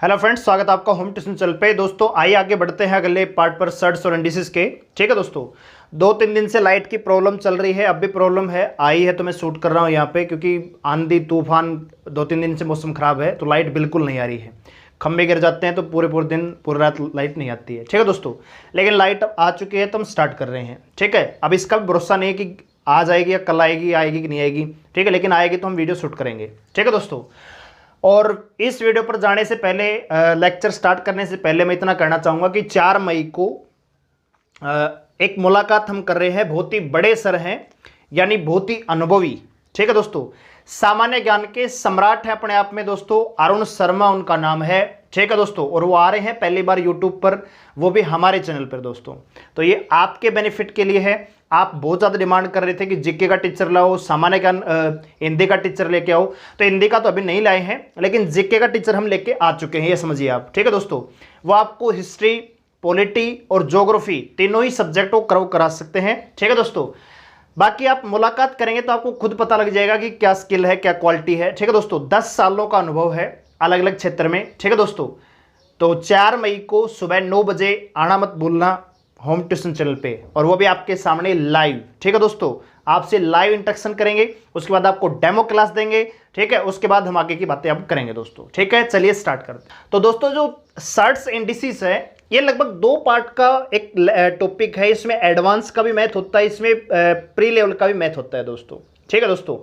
Hello friends, स्वागत है आपका होम ट्यूशन चैनल पे। दोस्तों आइए आगे बढ़ते हैं अगले पार्ट पर, सर्ट्स और इंडिसेस के। ठीक है दोस्तों, 2-3 दिन से लाइट की प्रॉब्लम चल रही है, अब भी प्रॉब्लम है, आई है तो मैं शूट कर रहा हूँ यहाँ पे, क्योंकि आंधी तूफान 2-3 दिन से मौसम खराब है तो लाइट बिल्कुल नहीं आ रही है। खंभे गिर जाते हैं तो पूरे दिन पूरी रात लाइट नहीं आती है। ठीक है दोस्तों, लेकिन लाइट आ चुकी है तो हम स्टार्ट कर रहे हैं। ठीक है, अब इसका भी भरोसा नहीं है कि आज आएगी या कल आएगी, आएगी कि नहीं आएगी। ठीक है, लेकिन आएगी तो हम वीडियो शूट करेंगे। ठीक है दोस्तों, और इस वीडियो पर जाने से पहले, लेक्चर स्टार्ट करने से पहले मैं इतना कहना चाहूँगा कि 4 मई को एक मुलाकात हम कर रहे हैं। बहुत ही बड़े सर हैं, यानी बहुत ही अनुभवी। ठीक है दोस्तों, सामान्य ज्ञान के सम्राट है अपने आप में दोस्तों, अरुण शर्मा उनका नाम है। ठीक है दोस्तों, और वो आ रहे हैं पहली बार यूट्यूब पर, वो भी हमारे चैनल पर दोस्तों। तो ये आपके बेनिफिट के लिए है। आप बहुत ज़्यादा डिमांड कर रहे थे कि जीके का टीचर लाओ, सामान्य ज्ञान हिंदी का टीचर लेके आओ, तो हिंदी का तो अभी नहीं लाए हैं, लेकिन जीके का टीचर हम लेके आ चुके हैं, ये समझिए आप। ठीक है दोस्तों, वो आपको हिस्ट्री, पॉलिटी और ज्योग्राफी तीनों ही सब्जेक्ट को कवर करा सकते हैं। ठीक है दोस्तों, बाकी आप मुलाकात करेंगे तो आपको खुद पता लग जाएगा कि क्या स्किल है, क्या क्वालिटी है। ठीक है दोस्तों, 10 सालों का अनुभव है अलग अलग क्षेत्र में। ठीक है दोस्तों, तो 4 मई को सुबह 9 बजे आना मत भूलना होम ट्यूशन चैनल पे, और वो भी आपके सामने लाइव। ठीक है दोस्तों, आपसे लाइव इंटरेक्शन करेंगे, उसके बाद आपको डेमो क्लास देंगे। ठीक है, उसके बाद हम आगे की बातें आप करेंगे दोस्तों। ठीक है, चलिए स्टार्ट करते हैं। तो दोस्तों, जो सर्ट्स इंडिसेस है, ये लगभग 2 पार्ट का एक टॉपिक है। इसमें एडवांस का भी मैथ होता है, इसमें प्री लेवल का भी मैथ होता है दोस्तों। ठीक है दोस्तों,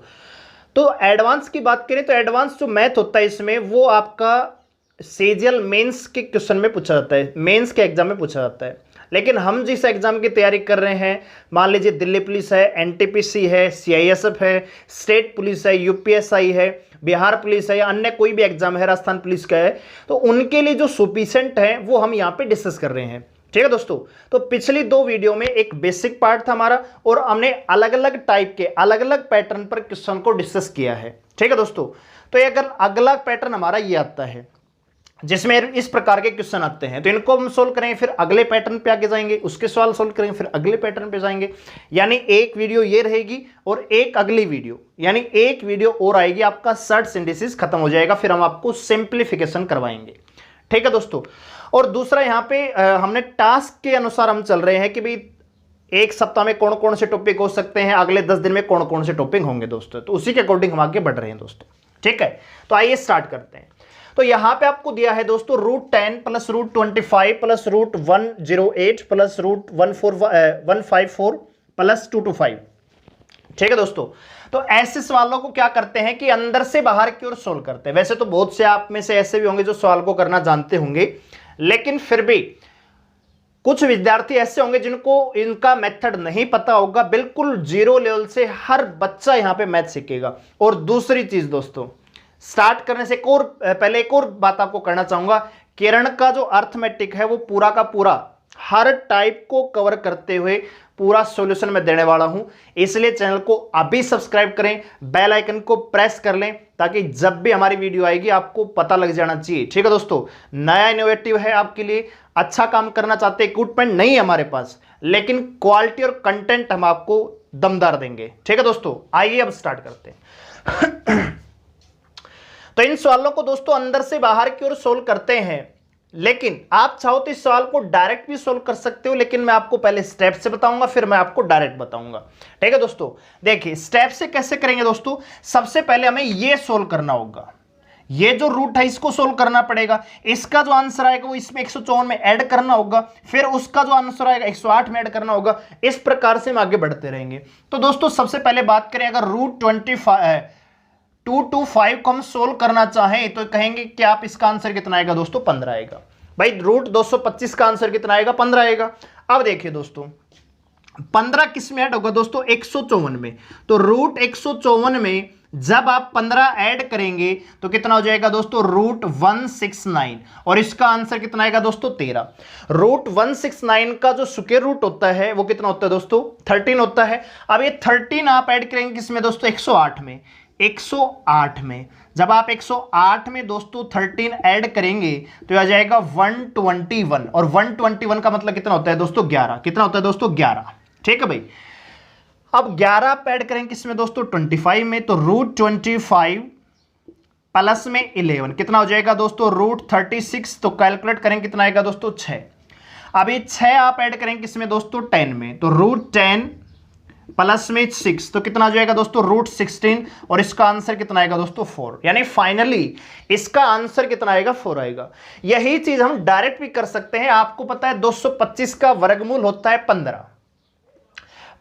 तो एडवांस की बात करें तो एडवांस जो मैथ होता है इसमें, वो आपका सीजीएल मेंस के क्वेश्चन में पूछा जाता है, मेंस के एग्जाम में पूछा जाता है। लेकिन हम जिस एग्जाम की तैयारी कर रहे हैं, मान लीजिए दिल्ली पुलिस है, एनटीपीसी है, सीआईएसएफ है, स्टेट पुलिस है, यूपीएसआई है, बिहार पुलिस है, या अन्य कोई भी एग्जाम है, राजस्थान पुलिस का है, तो उनके लिए जो सफिशिएंट है वो हम यहाँ पे डिस्कस कर रहे हैं। ठीक है दोस्तों, तो पिछली 2 वीडियो में एक बेसिक पार्ट था हमारा, और हमने अलग अलग टाइप के अलग अलग पैटर्न पर क्वेश्चन को डिस्कस किया है। ठीक है दोस्तों, तो अगर अगला पैटर्न हमारा ये आता है जिसमें इस प्रकार के क्वेश्चन आते हैं, तो इनको हम सोल्व करेंगे, फिर अगले पैटर्न पे आगे जाएंगे, उसके सवाल सोल्व करेंगे, फिर अगले पैटर्न पे जाएंगे। यानी एक वीडियो ये रहेगी और एक अगली वीडियो, यानी एक वीडियो और आएगी, आपका सर्ट्स इंडिसेस खत्म हो जाएगा, फिर हम आपको सिंप्लीफिकेशन करवाएंगे। ठीक है दोस्तों, और दूसरा यहाँ पे हमने टास्क के अनुसार हम चल रहे हैं कि भाई एक सप्ताह में कौन कौन से टॉपिक हो सकते हैं, अगले 10 दिन में कौन कौन से टॉपिक होंगे दोस्तों, तो उसी के अकॉर्डिंग हम आगे बढ़ रहे हैं दोस्तों। ठीक है, तो आइए स्टार्ट करते हैं। तो यहां पे आपको दिया है दोस्तों √10 + √25 + √108 + √154 + 225। ठीक है दोस्तों, तो ऐसे सवालों को क्या करते हैं कि अंदर से बाहर की ओर सोल्व करते हैं। वैसे तो बहुत से आप में से ऐसे भी होंगे जो सवाल को करना जानते होंगे, लेकिन फिर भी कुछ विद्यार्थी ऐसे होंगे जिनको इनका मेथड नहीं पता होगा। बिल्कुल 0 लेवल से हर बच्चा यहां पे मैथ सीखेगा। और दूसरी चीज दोस्तों, स्टार्ट करने से पहले एक और बात आपको करना चाहूंगा, किरण का जो अर्थमेटिक है वो पूरा का पूरा हर टाइप को कवर करते हुए पूरा सॉल्यूशन में देने वाला हूं। इसलिए चैनल को अभी सब्सक्राइब करें, बेल आइकन को प्रेस कर लें, ताकि जब भी हमारी वीडियो आएगी आपको पता लग जाना चाहिए। ठीक है दोस्तों, नया इनोवेटिव है आपके लिए, अच्छा काम करना चाहते, इक्विपमेंट नहीं है हमारे पास, लेकिन क्वालिटी और कंटेंट हम आपको दमदार देंगे। ठीक है दोस्तों, आइए अब स्टार्ट करते हैं। तो इन सवालों को दोस्तों अंदर से बाहर की ओर सोल्व करते हैं, लेकिन आप चाहो तो इस सवाल को डायरेक्ट भी सोल्व कर सकते हो, लेकिन मैं आपको पहले स्टेप से बताऊंगा, फिर मैं आपको डायरेक्ट बताऊंगा। ठीक है दोस्तों, देखिए स्टेप से कैसे करेंगे दोस्तों। सबसे पहले हमें यह सोल्व करना होगा, ये जो रूट है इसको सोल्व करना पड़ेगा। इसका जो आंसर आएगा वो इसमें 154 में ऐड करना होगा, फिर उसका जो आंसर आएगा 108 में ऐड करना होगा। इस प्रकार से हम आगे बढ़ते रहेंगे। तो दोस्तों सबसे पहले बात करें, अगर √225 को हम सोल्व करना चाहें तो कहेंगे कि आप इसका आंसर कितना आएगा दोस्तों, 15 आएगा। भाई √225 का आंसर कितना आएगा, 15 आएगा। अब देखिए दोस्तों, 15 किस में ऐड होगा दोस्तों, 154 में। तो √154 में जब आप 15 ऐड करेंगे तो कितना हो जाएगा दोस्तों, √169, और इसका आंसर कितना आएगा दोस्तों, 13। √169 का जो स्क्वायर रूट होता है वो कितना होता है दोस्तों, 13 होता है। अब ये 13 आप ऐड करेंगे किसमें दोस्तों, 108 में। 108 में जब आप 108 में दोस्तों 13 ऐड करेंगे तो आ जाएगा 121, और 121 का मतलब कितना होता है दोस्तों, 11। कितना होता है दोस्तों, 11। ठीक है भाई, अब 11 आप ऐड करेंगे किसमें दोस्तों, 25 में। तो √25 प्लस में 11 कितना हो जाएगा दोस्तों, √36। तो कैलकुलेट करेंगे कितना आएगा दोस्तों, 6। अब ये 6 आप ऐड करेंगे किसमें दोस्तों, 10 में। तो √10 प्लस में 6 तो कितना हो जाएगा दोस्तों, √16। और इसका आंसर कितना आएगा दोस्तों, 4। यानी फाइनली इसका आंसर कितना आएगा, 4 आएगा। यही चीज हम डायरेक्ट भी कर सकते हैं। आपको पता है 225 का वर्गमूल होता है 15।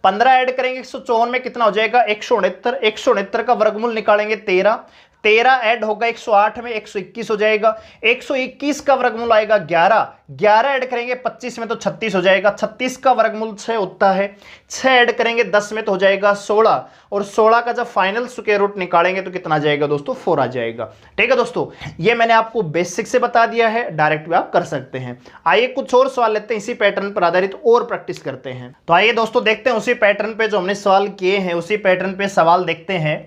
15 ऐड करेंगे 154 में कितना हो जाएगा, 169। 169 का वर्गमूल निकालेंगे 13। 13 ऐड होगा 108 में, 121 हो जाएगा। 121 का वर्गमूल आएगा 11। 11 ऐड करेंगे 25 में तो 36 हो जाएगा। 36 का वर्गमूल 6 होता है। 6 ऐड करेंगे 10 में तो हो जाएगा 16। और 16 का जब फाइनल स्क्वायर रूट निकालेंगे तो कितना आ जाएगा दोस्तों, 4 आ जाएगा। ठीक है दोस्तों, ये मैंने आपको बेसिक से बता दिया है, डायरेक्ट भी आप कर सकते हैं। आइए कुछ और सवाल लेते हैं, इसी पैटर्न पर आधारित और प्रैक्टिस करते हैं। तो आइए दोस्तों देखते हैं उसी पैटर्न पे जो हमने सवाल किए हैं, उसी पैटर्न पे सवाल देखते हैं।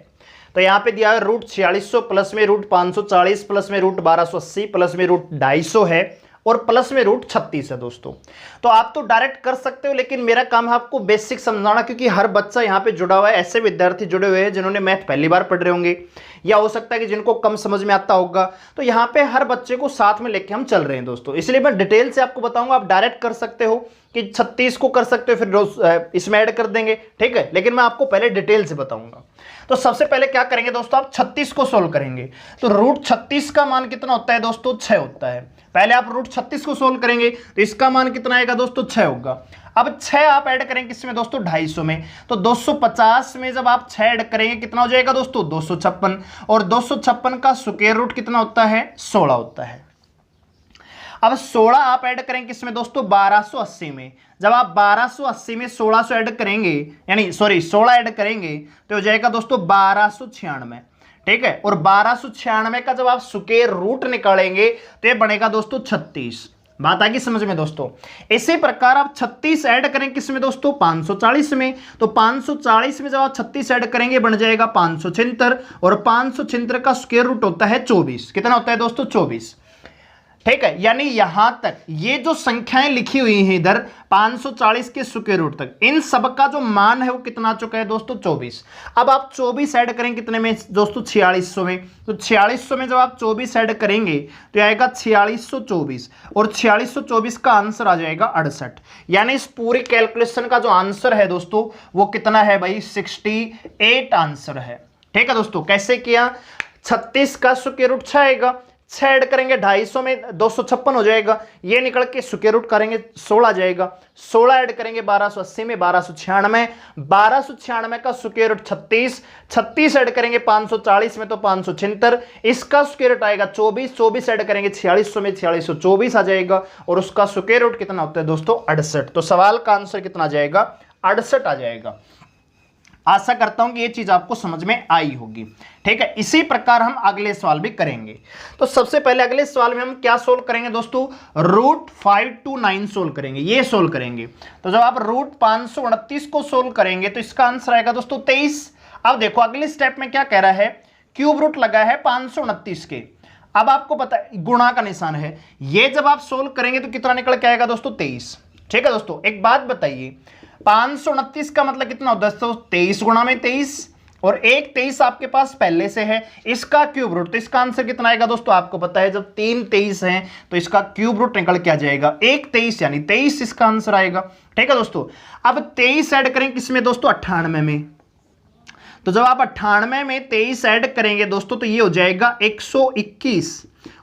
तो यहां पे दिया है √4600 प्लस में √540 प्लस में √1280 प्लस में √250 है और प्लस में √36 है दोस्तों। तो आप तो डायरेक्ट कर सकते हो, लेकिन मेरा काम है आपको बेसिक समझाना, क्योंकि हर बच्चा यहाँ पे जुड़ा हुआ है। ऐसे विद्यार्थी जुड़े हुए हैं जिन्होंने मैथ पहली बार पढ़ रहे होंगे, या हो सकता है कि जिनको कम समझ में आता होगा। तो यहाँ पे हर बच्चे को साथ में लेके हम चल रहे हैं दोस्तों, इसलिए मैं डिटेल से आपको बताऊंगा। आप डायरेक्ट कर सकते हो कि 36 को कर सकते हो, फिर इसमें ऐड कर देंगे, ठीक है। लेकिन मैं आपको पहले डिटेल से बताऊंगा। तो सबसे पहले क्या करेंगे दोस्तों, आप 36 को सोल्व करेंगे। तो √36 का मान कितना होता है दोस्तों, 6 होता है। पहले आप √36 को सोल्व करेंगे तो इसका मान कितना आएगा दोस्तों, 6 होगा। अब 6 आप ऐड करेंगे किसमें दोस्तों, 250 में। तो 250 में जब आप 6 ऐड करेंगे कितना हो जाएगा दोस्तों, 256। और 256 का स्क्वायर रूट कितना होता है, 16 होता है। अब 16 आप ऐड करेंगे किसमें दोस्तों, 1280 में। जब आप 1280 में 1600 ऐड करेंगे, यानी सॉरी 16 ऐड करेंगे तो हो जाएगा दोस्तों 1296। ठीक है, और 1296 का जब आप स्क्वायर रूट निकालेंगे तो ये बनेगा दोस्तों 36। बात आ गई समझ में दोस्तों। इसी प्रकार आप 36 ऐड करेंगे किसमें दोस्तों, 540 में। तो 540 में जब आप 36 ऐड करेंगे बन जाएगा 576। और 576 का स्क्वायर रूट होता है 24। कितना होता है दोस्तों, 24। ठीक है, यानी यहां तक ये जो संख्याएं लिखी हुई हैं इधर 540 के स्क्वायर रूट तक, इन सब का जो मान है वो कितना आ चुका है दोस्तों, 24। अब आप 24 ऐड करेंगे कितने में दोस्तों, 4600 में। तो 4600 में जब आप 24 ऐड करेंगे तो आएगा 4624। और 4624 का आंसर आ जाएगा 68। यानी इस पूरी कैलकुलेशन का जो आंसर है दोस्तों वो कितना है भाई, 68 आंसर है। ठीक है दोस्तों, कैसे किया, 36 का स्क्वायर रूट 6 आएगा। 6 ऐड करेंगे 250 में 256 हो जाएगा। ये निकल के स्क्वायर रूट करेंगे 16 आ जाएगा। 16 ऐड करेंगे 1280 में 1296। 1296 का स्क्वायर रूट 36। 36 ऐड करेंगे 540 में तो 576। इसका स्क्वायर रूट आएगा 24। 24 ऐड करेंगे 4600 में 4624 आ जाएगा। और उसका स्क्वायर रूट कितना होता है दोस्तों, 68। तो सवाल का आंसर कितना आ जाएगा, 68 आ जाएगा। आशा करता हूं कि ये चीज आपको समझ में आई होगी। ठीक है, इसी प्रकार हम अगले सवाल भी करेंगे। तो सबसे पहले अगले सवाल में हम क्या सोल्व करेंगे दोस्तों, √529 सोल्व करेंगे, ये सोल्व करेंगे। तो जब आप √529 को सोल्व करेंगे तो इसका आंसर आएगा दोस्तों 23। अब देखो अगले स्टेप में क्या कह रहा है, क्यूब रूट लगा है 529 के। अब आपको पता है गुणा का निशान है, ये जब आप सोल्व करेंगे तो कितना निकल के आएगा दोस्तों, 23। ठीक है दोस्तों, एक बात बताइए, 529 का मतलब कितना होता है दोस्तों, 23 गुणा में 23। और एक 23 आपके पास पहले से है, इसका क्यूब रूट, तो इसका आंसर कितना आएगा दोस्तों, आपको पता है जब 3 23 हैं तो इसका क्यूब रूट निकल के आ जाएगा 1 23, यानी 23 इसका आंसर आएगा। ठीक है दोस्तों, अब 23 ऐड करें किसमें दोस्तों, 98 में। तो जब आप 98 में 23 ऐड करेंगे दोस्तों तो ये हो जाएगा 121।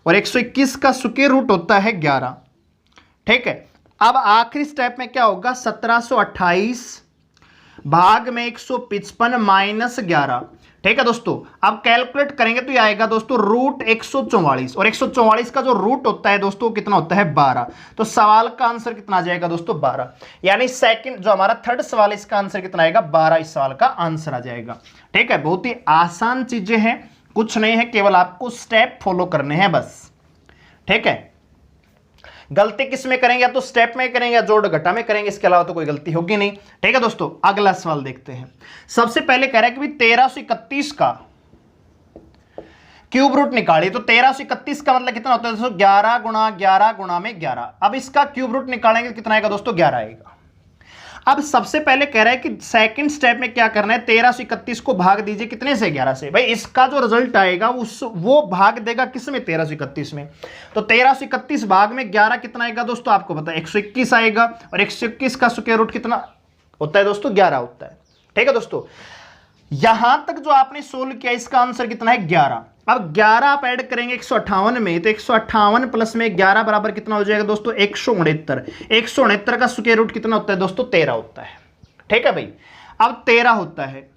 और 121 का स्क्वायर रूट होता है 11। ठीक है, अब आखिरी स्टेप में क्या होगा, 1728 भाग में 155 माइनस 11। ठीक है दोस्तों, अब कैलकुलेट करेंगे तो ये आएगा दोस्तों √144। और 144 का जो रूट होता है दोस्तों कितना होता है, 12। तो सवाल का आंसर कितना आ जाएगा दोस्तों, 12। यानी सेकंड जो हमारा थर्ड सवाल, इसका आंसर कितना आएगा, 12 इस सवाल का आंसर आ जाएगा। ठीक है, बहुत ही आसान चीजें हैं, कुछ नहीं है, केवल आपको स्टेप फॉलो करने हैं बस। ठीक है, गलती किस में करेंगे, या तो स्टेप में करेंगे या जोड़ घटा में करेंगे, इसके अलावा तो कोई गलती होगी नहीं। ठीक है दोस्तों, अगला सवाल देखते हैं। सबसे पहले कह रहा है कि 1331 का क्यूब रूट निकालिए। तो 1331 का मतलब कितना होता है दोस्तों, 11 गुणा 11 गुणा में 11। अब इसका क्यूब रूट निकालेंगे कितना आएगा दोस्तों, 11 आएगा। अब सबसे पहले कह रहा है कि सेकंड स्टेप में क्या करना है, 1331 को भाग दीजिए कितने से, 11 से। भाई इसका जो रिजल्ट आएगा वो भाग देगा किस में, 1331 में। तो 1331 भाग में 11 कितना आएगा दोस्तों, आपको पता है 121 आएगा, और 121 का स्क्वायर रूट कितना होता है दोस्तों, 11 होता है। ठीक है दोस्तों, यहां तक जो आपने सोल्व किया इसका आंसर कितना है, 11। अब 11 आप ऐड करेंगे 158 में, तो 158 प्लस में 11 बराबर कितना हो जाएगा दोस्तों, 169। 169 का स्क्वायर रूट कितना होता है दोस्तों, 13 होता है। ठीक है भाई, अब 13 होता है,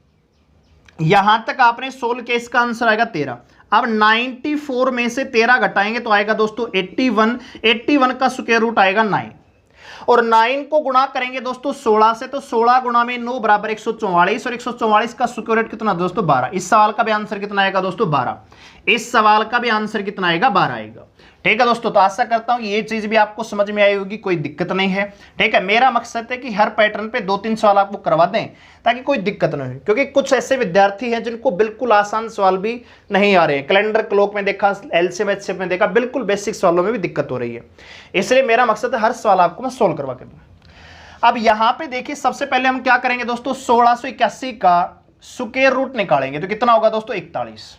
यहां तक आपने सोल्व किया, इसका आंसर आएगा 13। अब 94 में से 13 घटाएंगे तो आएगा दोस्तों 81। 81 का स्क्वायर रूट आएगा 9, और 9 को गुणा करेंगे दोस्तों 16 से, तो 16 गुणा में 9 बराबर 144, और 144 का स्क्वायर रूट कितना दोस्तों, 12। इस सवाल का भी आंसर कितना आएगा दोस्तों, 12। इस सवाल का भी आंसर कितना आएगा, 12 आएगा। ठीक है दोस्तों, तो आशा करता हूं ये चीज भी आपको समझ में आई होगी, कोई दिक्कत नहीं है। ठीक है, मेरा मकसद है कि हर पैटर्न पे 2-3 सवाल आपको करवा दें ताकि कोई दिक्कत नहीं हो, क्योंकि कुछ ऐसे विद्यार्थी हैं जिनको बिल्कुल आसान सवाल भी नहीं आ रहे हैं। कैलेंडर क्लॉक में देखा, एलसीएम एचसीएफ में देखा, बिल्कुल बेसिक सवालों में भी दिक्कत हो रही है। इसलिए मेरा मकसद है हर सवाल आपको मैं सोल्व करवा के दूं। अब यहां पे देखिए, सबसे पहले हम क्या करेंगे दोस्तों, 1681 का स्क्वायर रूट निकालेंगे, तो कितना होगा दोस्तों, 41।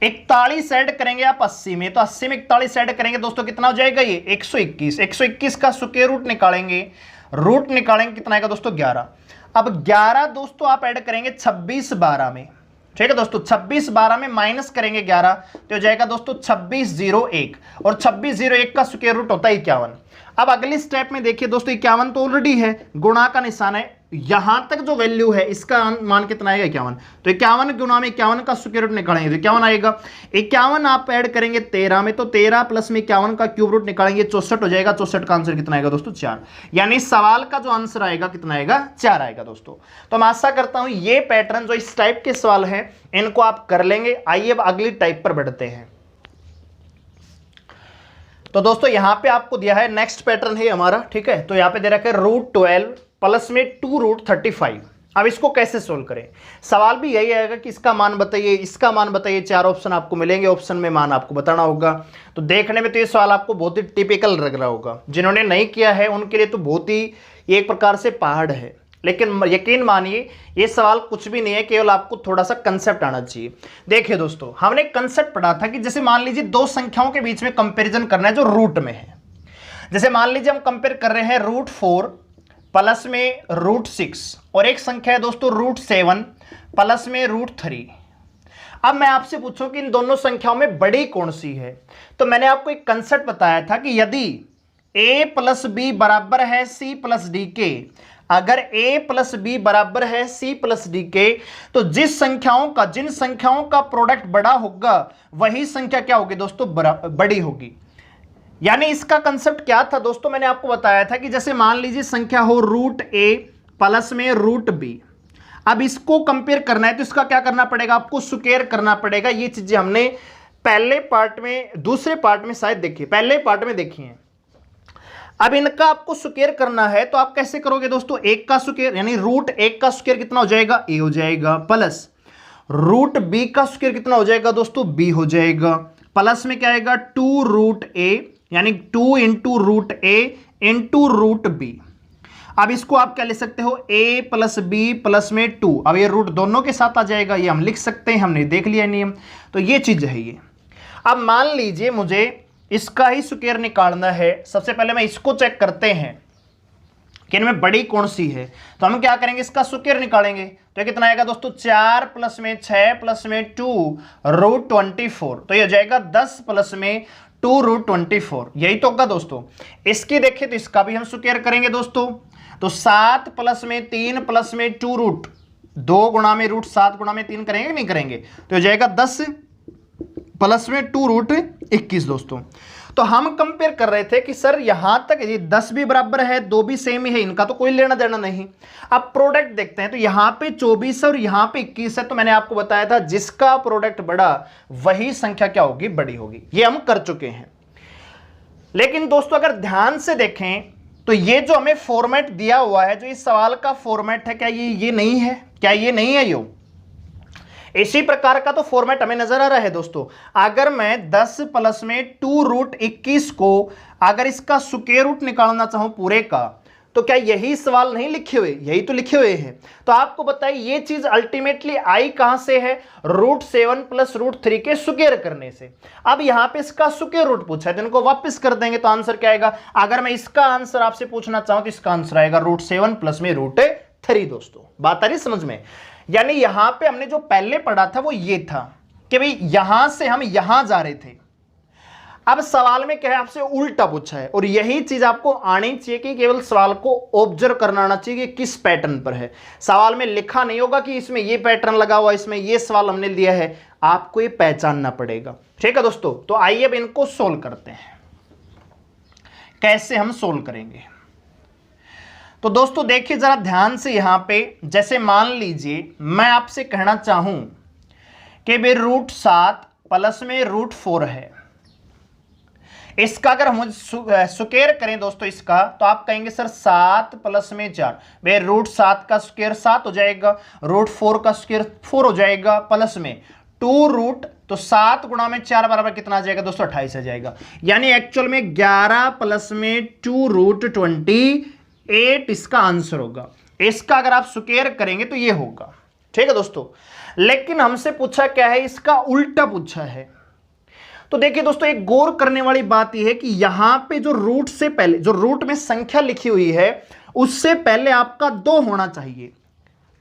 41 ऐड करेंगे आप 80 में, तो 80 में 41 ऐड करेंगे दोस्तों कितना हो जाएगा, ये 121। 121 का स्क्वायर रूट निकालेंगे, कितना आएगा दोस्तों, 11। अब 11 दोस्तों आप ऐड करेंगे 26 12 में। ठीक है दोस्तों, 26 12 में माइनस करेंगे 11, तो हो जाएगा दोस्तों 2601, और 2601 का स्क्वायर रूट होता है 51। अब अगली स्टेप में देखिए दोस्तों, 51 तो ऑलरेडी है, गुणा का निशान है, यहां तक जो वैल्यू है इसका मान कितना आएगा, 51। तो 51 गुणा में 51 का स्क्वायर रूट निकालेंगे तो 51 आएगा। 51 आप ऐड करेंगे 13 में, तो 13 प्लस में 51 का क्यूब रूट निकालेंगे, 64 हो जाएगा। 64 का आंसर कितना आएगा दोस्तों, 4। यानी सवाल का जो आंसर आएगा कितना आएगा, 4 आएगा दोस्तों। तो मैं आशा करता हूं ये पैटर्न जो इस टाइप के सवाल हैं इनको आप कर लेंगे। आइए अब अगली टाइप पर बढ़ते हैं। तो दोस्तों यहां पे आपको दिया है, नेक्स्ट पैटर्न है हमारा। ठीक है, तो यहां पे दे रखा है √12 प्लस में 2√35। अब इसको कैसे सोल्व करें, सवाल भी यही आएगा कि इसका मान बताइए, इसका मान बताइए। 4 ऑप्शन आपको मिलेंगे, ऑप्शन में मान आपको बताना होगा। तो देखने में तो ये सवाल आपको बहुत ही टिपिकल लग रहा होगा, जिन्होंने नहीं किया है उनके लिए तो बहुत ही एक प्रकार से पहाड़ है, लेकिन यकीन मानिए ये सवाल कुछ भी नहीं है, केवल आपको थोड़ा सा कंसेप्ट आना चाहिए। देखिए दोस्तों, हमने कंसेप्ट पढ़ा था कि जैसे मान लीजिए दो संख्याओं के बीच में कंपैरिजन करना है जो रूट में है। जैसे मान लीजिए हम कंपेयर कर रहे हैं √4 प्लस में √6, और एक संख्या है दोस्तों √7 प्लस में √3। अब मैं आपसे पूछूं कि इन दोनों संख्याओं में बड़ी कौन सी है, तो मैंने आपको एक कंसेप्ट बताया था कि यदि a प्लस बी बराबर है c प्लस डी के, अगर a प्लस बी बराबर है c प्लस डी के, तो जिन संख्याओं का प्रोडक्ट बड़ा होगा वही संख्या क्या होगी दोस्तों, बड़ी होगी। यानी इसका कंसेप्ट क्या था दोस्तों, मैंने आपको बताया था कि जैसे मान लीजिए संख्या हो √a प्लस में √b। अब इसको कंपेयर करना है तो इसका क्या करना पड़ेगा, आपको स्क्वायर करना पड़ेगा। ये चीजें हमने पहले पार्ट में, दूसरे पार्ट में शायद देखिए, पहले पार्ट में देखी है। अब इनका आपको स्क्वायर करना है तो आप कैसे करोगे दोस्तों, 1 का स्क्वायर यानी √1 का स्क्वायर कितना हो जाएगा, a हो जाएगा, प्लस √b का स्क्वायर कितना हो जाएगा दोस्तों, b हो जाएगा, प्लस में क्या आएगा 2√a यानी 2 इंटू √a इंटू √b। अब इसको आप क्या ले सकते हो, a प्लस b प्लस में 2। अब ये रूट दोनों के साथ आ जाएगा, ये हम लिख सकते हैं, हमने देख लिया नियम। तो ये चीज है ये। अब मान लीजिए मुझे इसका ही स्क्वायर निकालना है। सबसे पहले मैं इसको चेक करते हैं कि इनमें बड़ी कौन सी है, तो हम क्या करेंगे, इसका स्क्वायर निकालेंगे। तो ये कितना आएगा दोस्तों, 4 प्लस में 6 प्लस में 2 √24। तो ये हो जाएगा 10 प्लस में 2 √24, यही तो होगा दोस्तों। इसकी देखिए तो इसका भी हम स्क्वायर करेंगे दोस्तों। तो 7 प्लस में 3 प्लस में 2 2 गुणा में √7 गुणा में 3 करेंगे नहीं करेंगे, तो हो जाएगा 10 प्लस में 2 √21 दोस्तों। तो हम कंपेयर कर रहे थे कि सर यहां तक ये 10 भी बराबर है, 2 भी सेम ही है, इनका तो कोई लेना देना नहीं। अब प्रोडक्ट देखते हैं, तो यहां पे 24 है और यहां पे 21 है। तो मैंने आपको बताया था जिसका प्रोडक्ट बड़ा वही संख्या क्या होगी, बड़ी होगी। ये हम कर चुके हैं। लेकिन दोस्तों अगर ध्यान से देखें तो ये जो हमें फॉर्मेट दिया हुआ है, जो इस सवाल का फॉर्मेट है, क्या ये नहीं है, क्या ये नहीं है? यो इसी प्रकार का तो फॉर्मेट हमें नजर आ रहा है दोस्तों। अगर मैं 10 प्लस में 2 √21 को अगर इसका स्क्वायर रूट निकालना चाहूं पूरे का, तो क्या यही सवाल नहीं लिखे हुए? यही तो लिखे हुए हैं। तो आपको बताइए ये चीज अल्टीमेटली आई कहां से है? √7 + √3 के स्क्वायर करने से। अब यहां पे इसका स्क्वायर रूट पूछा है तो इनको वापस कर देंगे तो आंसर क्या आएगा? अगर मैं इसका आंसर आपसे पूछना चाहूं तो इसका आंसर आएगा √7 + √3 दोस्तों। बात आ रही समझ में? यानी यहां पे हमने जो पहले पढ़ा था वो ये था कि भाई यहां से हम यहां जा रहे थे। अब सवाल में क्या है, आपसे उल्टा पूछा है और यही चीज आपको आनी चाहिए कि केवल सवाल को ऑब्जर्व करना आना चाहिए कि किस पैटर्न पर है। सवाल में लिखा नहीं होगा कि इसमें ये पैटर्न लगा हुआ, इसमें ये सवाल हमने दिया है, आपको ये पहचानना पड़ेगा। ठीक है दोस्तों, तो आइए अब इनको सोल्व करते हैं। कैसे हम सोल्व करेंगे? तो दोस्तों देखिए जरा ध्यान से यहां पे, जैसे मान लीजिए मैं आपसे कहना चाहूं कि भाई √7 प्लस में √4 है, इसका अगर हम स्क्वायर करें दोस्तों इसका, तो आप कहेंगे सर 7 + में 4, भाई √7 का स्क्वायर 7 हो जाएगा, √4 का स्क्वायर 4 हो जाएगा, प्लस में 2 तो 7 गुणा में 4 बराबर कितना आ जाएगा दोस्तों? 28 आ जाएगा। यानी एक्चुअल में 11 + में 2√28 इसका आंसर होगा। इसका अगर आप स्क्वायर करेंगे तो ये होगा। ठीक है दोस्तों, लेकिन हमसे पूछा क्या है? इसका उल्टा पूछा है। तो देखिए दोस्तों एक गौर करने वाली बात यह है कि यहां पे जो रूट से पहले, जो रूट में संख्या लिखी हुई है उससे पहले आपका 2 होना चाहिए,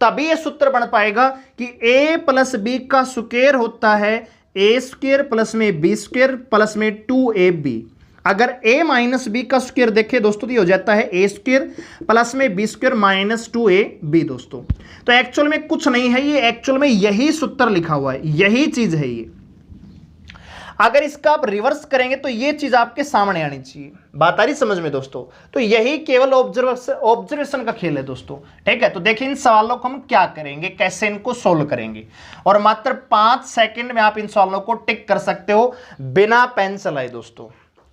तभी यह सूत्र बन पाएगा कि a + b का स्क्वायर होता है a² + में b² प्लस में 2ab। अगर a - b का स्क्वायर देखें दोस्तों तो ये हो जाता है a² प्लस में b² माइनस 2ab दोस्तों। तो एक्चुअल में कुछ नहीं है, ये एक्चुअल में यही सूत्र लिखा हुआ है, यही चीज है ये। अगर इसका आप रिवर्स करेंगे तो ये चीज आपके सामने आनी चाहिए। बात आ रही समझ में दोस्तों? तो यही केवल ऑब्जर्वेशन का खेल है दोस्तों। ठीक है, तो देखिए इन सवालों को हम क्या करेंगे, कैसे इनको सोल्व करेंगे, और मात्र 5 सेकंड में आप इन सवालों को टिक कर सकते हो बिना पेन चलाए दोस्तों।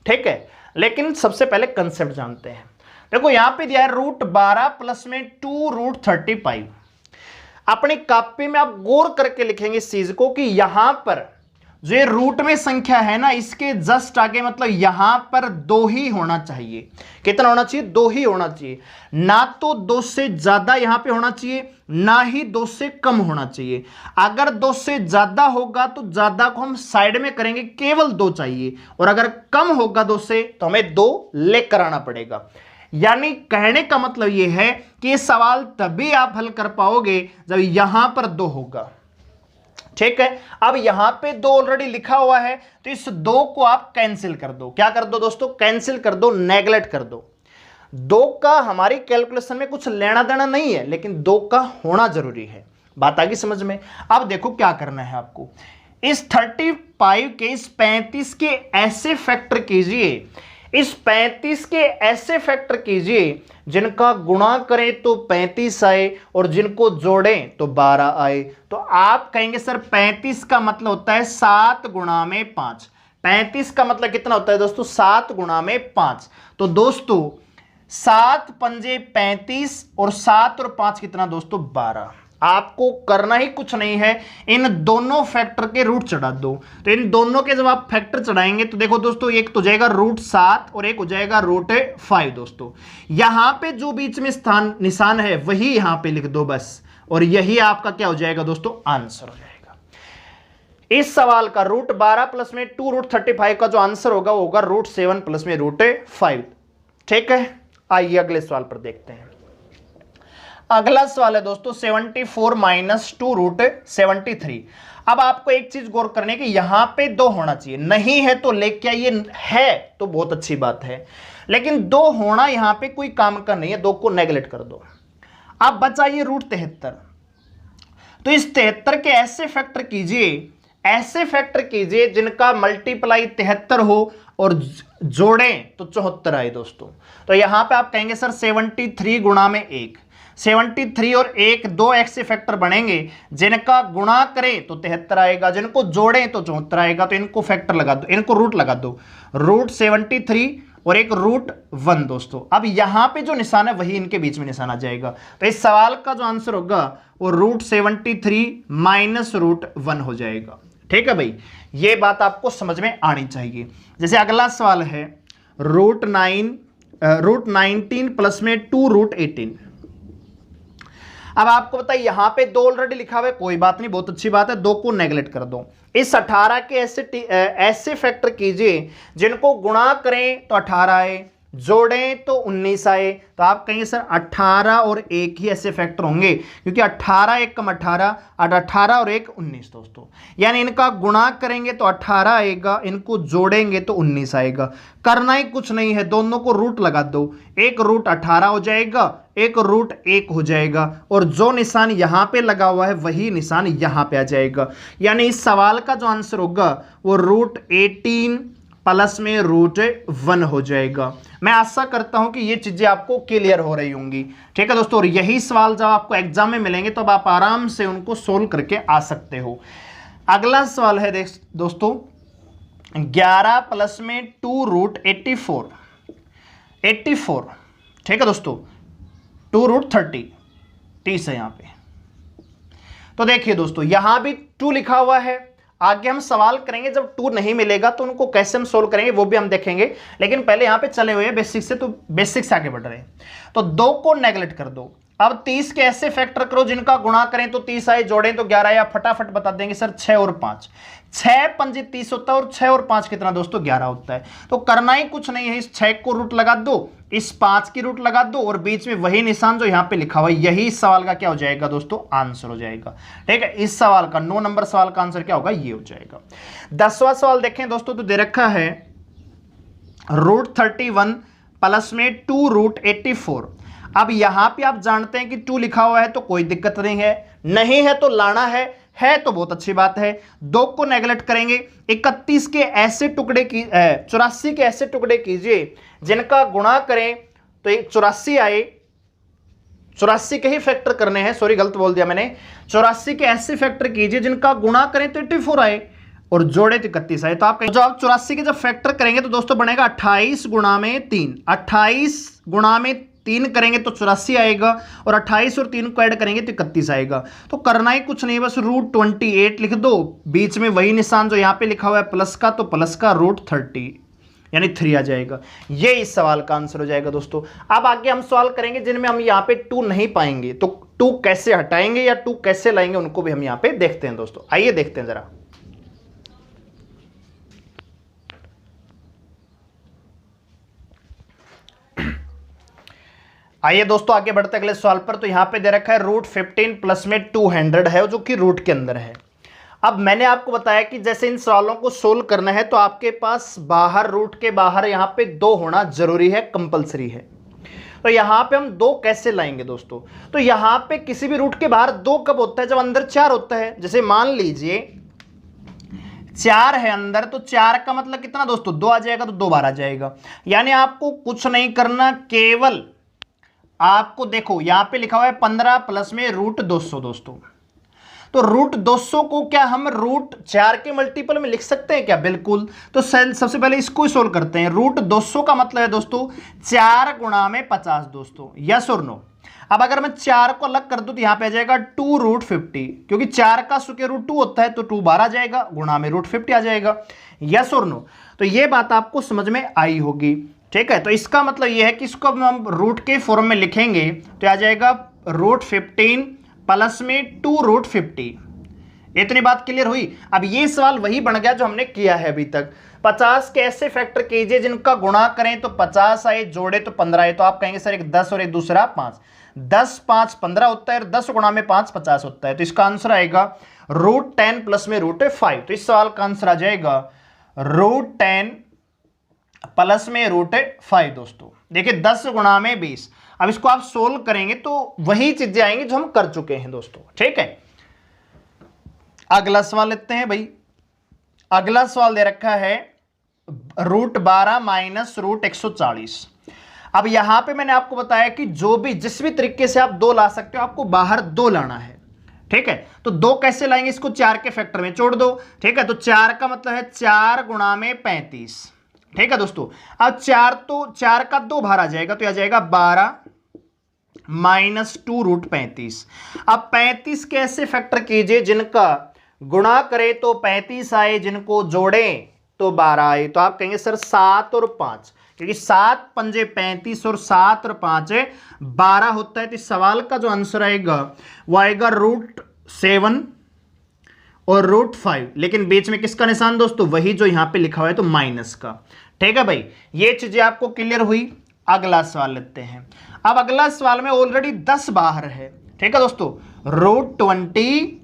ठीक है, लेकिन सबसे पहले कंसेप्ट जानते हैं। देखो यहां पे दिया है √12 प्लस में 2√35। अपनी कॉपी में आप गौर करके लिखेंगे इस चीज को कि यहां पर जो ये रूट में संख्या है ना, इसके जस्ट आगे मतलब यहां पर 2 ही होना चाहिए। कितना होना चाहिए? 2 ही होना चाहिए, ना तो 2 से ज्यादा यहां पे होना चाहिए, ना ही 2 से कम होना चाहिए। अगर 2 से ज्यादा होगा तो ज्यादा को हम साइड में करेंगे, केवल 2 चाहिए, और अगर कम होगा 2 से तो हमें 2 लेकर आना पड़ेगा। यानी कहने का मतलब यह है कि ये सवाल तभी आप हल कर पाओगे जब यहां पर 2 होगा। ठीक है, अब यहां पे 2 ऑलरेडी लिखा हुआ है तो इस 2 को आप कैंसिल कर दो। क्या कर दो दोस्तों? कैंसिल कर दो, नेगलेक्ट कर दो। 2 का हमारी कैलकुलेशन में कुछ लेना देना नहीं है, लेकिन 2 का होना जरूरी है। बात आ गई समझ में? अब देखो क्या करना है आपको, इस 35 के इस 35 के ऐसे फैक्टर कीजिए, इस 35 के ऐसे फैक्टर कीजिए जिनका गुणा करें तो 35 आए और जिनको जोड़ें तो 12 आए। तो आप कहेंगे सर 35 का मतलब होता है 7 गुणा में 5। 35 का मतलब कितना होता है दोस्तों? 7 गुणा में 5। तो दोस्तों 7 पंजे 35 और 7 और 5 कितना दोस्तों? 12। आपको करना ही कुछ नहीं है, इन दोनों फैक्टर के रूट चढ़ा दो। तो इन दोनों के जब आप फैक्टर चढ़ाएंगे तो देखो दोस्तों एक तो जाएगा √7 और एक हो जाएगा √5 दोस्तों। यहां पे जो बीच में स्थान निशान है वही यहां पे लिख दो बस, और यही आपका क्या हो जाएगा दोस्तों? आंसर हो जाएगा। इस सवाल का √12 प्लस में 2√35 का जो आंसर होगा वो होगा √7 प्लस में √5। ठीक है, आइए अगले सवाल पर देखते हैं। अगला सवाल है दोस्तों 74 - 2√73। अब आपको एक चीज गौर करने की, यहां पे 2 होना चाहिए, नहीं है तो लेके आइए, है तो बहुत अच्छी बात है, लेकिन 2 होना यहां पे कोई काम का नहीं है, 2 को नेगलेक्ट कर दो। अब बचाइए √73। तो इस 73 के ऐसे फैक्टर कीजिए, ऐसे फैक्टर कीजिए जिनका मल्टीप्लाई 73 हो और जोड़ें तो 74 आए दोस्तों। तो यहां पे आप कहेंगे सर 73 गुणा में 1, 73 और 1 2 ऐसे फैक्टर बनेंगे जिनका गुणा करें तो 73 आएगा, जिनको जोड़ें तो 74 आएगा। तो इनको फैक्टर लगा दो, इनको रूट लगा दो, √73 और एक √1 दोस्तों। अब यहां पे जो निशान है वही इनके बीच में निशान आ जाएगा। तो इस सवाल का जो आंसर होगा वो √73 माइनस √1 हो जाएगा। ठीक है भाई, ये बात आपको समझ में आनी चाहिए। जैसे अगला सवाल है √9 √19 प्लस में 2√18। अब आपको बताइए यहां पे 2 ऑलरेडी लिखा हुआ है, कोई बात नहीं, बहुत अच्छी बात है, 2 को नेगलेक्ट कर दो। इस 18 के ऐसे फैक्टर कीजिए जिनको गुणा करें तो 18 आए, जोड़ें तो 19 आए। तो आप कहेंगे सर 18 और 1 ही ऐसे फैक्टर होंगे, क्योंकि 18 1 कम 18 और 18 और 1 19 दोस्तों। यानी इनका गुणा करेंगे तो 18 आएगा, इनको जोड़ेंगे तो 19 आएगा। करना ही कुछ नहीं है, दोनों को रूट लगा दो, एक रूट 18 हो जाएगा, एक रूट 1 हो जाएगा, और जो निशान यहां पे लगा हुआ है वही निशान यहां पे आ जाएगा। यानी इस सवाल का जो आंसर होगा वो √18 प्लस में √1 हो जाएगा। मैं आशा करता हूं कि ये चीजें आपको क्लियर हो रही होंगी। ठीक है दोस्तों, और यही सवाल जब आपको एग्जाम में मिलेंगे तो आप आराम से उनको सोल्व करके आ सकते हो। अगला सवाल है दोस्तों 11 प्लस में 2√84, 84। ठीक है दोस्तों, 2√30, 30 है यहां पे। तो देखिए दोस्तों यहां भी 2 लिखा हुआ है, आगे हम सवाल करेंगे जब 2 नहीं मिलेगा तो उनको कैसे हम सोल्व करेंगे वो भी हम देखेंगे, लेकिन पहले यहां पे चले हुए हैं बेसिक से, तो बेसिक से आगे बढ़ रहे हैं। तो 2 को नेगलेक्ट कर दो। अब 30 के ऐसे फैक्टर करो जिनका गुणा करें तो 30 आए, जोड़ें तो 11 आए। फटाफट बता देंगे सर 6 और 5, 6 पंजे 30 होता है, और 6 और 5 कितना दोस्तों 11 होता है। तो करना ही कुछ नहीं है, इस 6 को रूट लगा दो, इस 5 की रूट लगा दो, और बीच में वही निशान जो यहां पे लिखा हुआ है, यही इस सवाल का क्या हो जाएगा दोस्तों आंसर हो जाएगा। ठीक है, इस सवाल का 9 नंबर सवाल का आंसर क्या होगा, ये हो जाएगा। 10वां सवाल देखें दोस्तों, तो दे रखा है √31 प्लस में 2√84। अब यहां पे आप जानते हैं कि 2 लिखा हुआ है तो कोई दिक्कत नहीं है, नहीं है तो लाना है तो बहुत अच्छी बात है। 2 को नेगलेक्ट करेंगे। 81 के ऐसे टुकड़े की 84 के ऐसे टुकड़े कीजिए जिनका गुणा करें तो 84 आए, 84 के ही फैक्टर करने हैं, सॉरी गलत बोल दिया मैंने। 84 के ऐसे फैक्टर कीजिए जिनका गुणा करें तो 84 आए, और जोड़े तो 31 आए। तो आप जो आप 84 के जब फैक्टर करेंगे तो दोस्तों बनेगा 28 गुणा में 3, 28 गुणा में 3 करेंगे तो 84 आएगा, और 28 और 3 को ऐड करेंगे तो 31 आएगा। तो करना ही कुछ नहीं, बस √28 लिख दो, बीच में वही निशान जो यहां पे लिखा हुआ है प्लस का, तो प्लस का √30 यानी 3 आ जाएगा। ये इस सवाल का आंसर हो जाएगा दोस्तों। अब आगे हम सवाल करेंगे जिनमें हम यहां पे 2 नहीं पाएंगे, तो 2 कैसे हटाएंगे या 2 कैसे लाएंगे उनको भी हम यहां पे देखते हैं दोस्तों। आइए देखते हैं जरा। आइए दोस्तों आगे बढ़ते अगले सवाल पर। तो यहां पे दे रखा है √15 प्लस में 200 है, जो कि रूट के अंदर है। अब मैंने आपको बताया कि जैसे इन सवालों को सोल्व करना है तो आपके पास बाहर, रूट के बाहर यहां पे 2 होना जरूरी है, कंपलसरी है। तो यहां पे हम 2 कैसे लाएंगे दोस्तों, तो यहां पे किसी भी रूट के बाहर 2 कब होता है, जब अंदर 4 होता है। जैसे मान लीजिए 4 है अंदर, तो 4 का मतलब कितना दोस्तों 2 आ जाएगा, तो 2 बार आ जाएगा। यानी आपको कुछ नहीं करना, केवल आपको देखो यहां पे लिखा हुआ है 15 प्लस में √200 दोस्तों। तो √200 को क्या हम √4 के मल्टीपल में लिख सकते हैं क्या, बिल्कुल। तो सबसे पहले इसको ही सोल्व करते हैं। √200 का मतलब है दोस्तों 4 गुणा में 50 दोस्तों, यस और नो। अब अगर मैं 4 को अलग कर दूं तो यहां पे आ जाएगा 2√50, क्योंकि 4 का स्क्वायर रूट 2 होता है, तो 2 बार आ जाएगा, गुणा में √50 आ जाएगा, यस और नो। तो ये बात आपको समझ में आई होगी। ठीक है, तो इसका मतलब यह है कि इसको हम रूट के फॉर्म में लिखेंगे तो आ जाएगा √15 प्लस में 2√50। इतनी बात क्लियर हुई। अब ये सवाल वही बन गया जो हमने किया है अभी तक। 50 के ऐसे फैक्टर कीजिए जिनका गुणा करें तो 50 आए, जोड़े तो 15 आए। तो आप कहेंगे सर एक 10 और एक दूसरा 5, 10 5 15 होता है, और 10 गुणा में 5 50 होता है। तो इसका आंसर आएगा √10 प्लस में √5। तो इस सवाल का आंसर आ जाएगा √10 प्लस में √5 दोस्तों। देखिए 10 गुणा में 20। अब इसको आप सोल्व करेंगे तो वही चीजें आएंगी जो हम कर चुके हैं दोस्तों। ठीक है, अगला सवाल लेते हैं भाई। अगला सवाल दे रखा है √12 माइनस √140। अब यहां पे मैंने आपको बताया कि जो भी जिस भी तरीके से आप 2 ला सकते हो, आपको बाहर 2 लाना है। ठीक है, तो 2 कैसे लाएंगे, इसको 4 के फैक्टर में जोड़ दो। ठीक है, तो 4 का मतलब है 4 गुणा में 35। ठीक है दोस्तों, अब 4 तो 4 का 2 बाहर आ जाएगा, तो आ जाएगा 12 माइनस 2√35। अब 35 कैसे फैक्टर कीजिए जिनका गुणा करें तो 35 आए, जिनको जोड़ें तो 12 आए। तो आप कहेंगे सर 7 और 5, क्योंकि 7 पंजे 35 और 7 और 5 12 होता है। तो इस सवाल का जो आंसर आएगा वो आएगा √7 और √5, लेकिन बीच में किसका निशान दोस्तों? वही जो यहां पे लिखा हुआ है, तो माइनस का। ठीक है भाई, ये चीजें आपको क्लियर हुई। अगला सवाल लेते हैं। अब अगला सवाल में ऑलरेडी 10 बाहर है। ठीक है दोस्तों, √20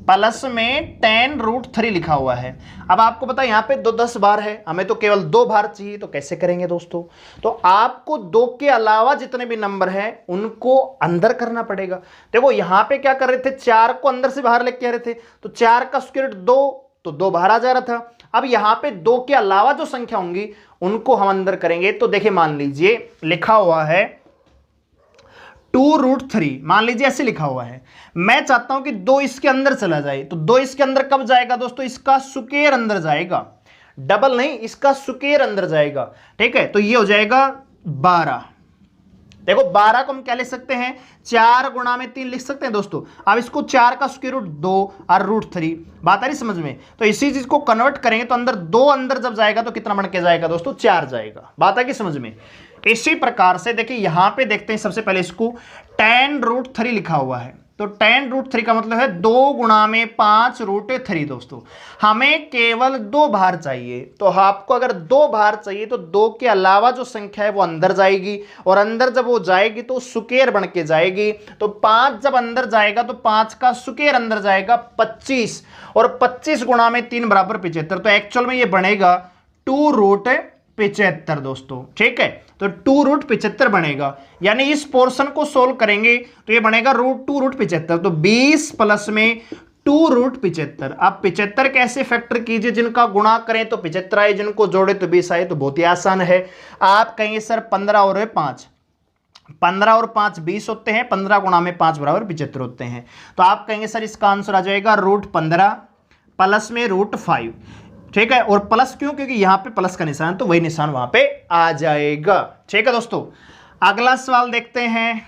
प्लस में 10√3 लिखा हुआ है। अब आपको पता है यहां पे 10 बार है, हमें तो केवल 2 बार चाहिए। तो कैसे करेंगे दोस्तों? तो आपको 2 के अलावा जितने भी नंबर हैं उनको अंदर करना पड़ेगा। देखो यहां पे क्या कर रहे थे, 4 को अंदर से बाहर लेके आ रहे थे, तो 4 का स्क्वायर 2, तो 2 बाहर आ जा रहा था। अब यहां पे 2 के अलावा जो संख्या होंगी उनको हम अंदर करेंगे। तो देखिए मान लीजिए लिखा हुआ है 2√3, मान लीजिए ऐसे लिखा हुआ है। मैं चाहता हूं कि 2 इसके अंदर चला जाए। तो 2 इसके अंदर कब जाएगा दोस्तों? इसका स्क्वायर अंदर जाएगा, डबल नहीं, इसका स्क्वायर अंदर जाएगा। ठीक है, तो ये हो जाएगा 12। देखो 12 को हम क्या लिख सकते हैं? 4 गुणा में 3 लिख सकते हैं दोस्तों। अब इसको 4 का स्क्वायर रूट 2 और √3, बात आ रही समझ में? तो इसी चीज को कन्वर्ट करेंगे तो अंदर 2 अंदर जब जाएगा तो कितना बन के जाएगा दोस्तों? 4 जाएगा। बात आ गई समझ में? इसी प्रकार से देखिए यहां पे देखते हैं, सबसे पहले इसको 10√3 लिखा हुआ है। तो 10√3 का मतलब है 2 गुणा में 5√3 दोस्तों। हमें केवल 2 बाहर चाहिए। तो आपको अगर 2 बाहर चाहिए तो 2 के अलावा जो संख्या है वो अंदर जाएगी, और अंदर जब वो जाएगी तो स्क्वायर बन के जाएगी। तो 5 जब अंदर जाएगा तो 5 का स्क्वायर अंदर जाएगा 25, और 25 गुणा में 3 बराबर 75। तो एक्चुअल में ये बनेगा 2√75 दोस्तों। ठीक है, तो 2√75 बनेगा। यानी इस पोर्शन को सोल्व करेंगे तो ये बनेगा √2√75। तो 20 प्लस में 2√75। अब 75 कैसे फैक्टर कीजिए? जिनका गुणा करें तो 75 आए, जिनको जोड़े तो 20 आए। तो बहुत ही आसान है। आप कहेंगे सर 15 और 5, 15 और 5 20 होते हैं, 15 गुणा में 5 बराबर 75 होते हैं। तो आप कहेंगे सर इसका आंसर आ जाएगा √15 प्लस में √5। ठीक है, और प्लस क्यों? क्योंकि यहां पे प्लस का निशान, तो वही निशान वहां पे आ जाएगा। ठीक है दोस्तों, अगला सवाल देखते हैं।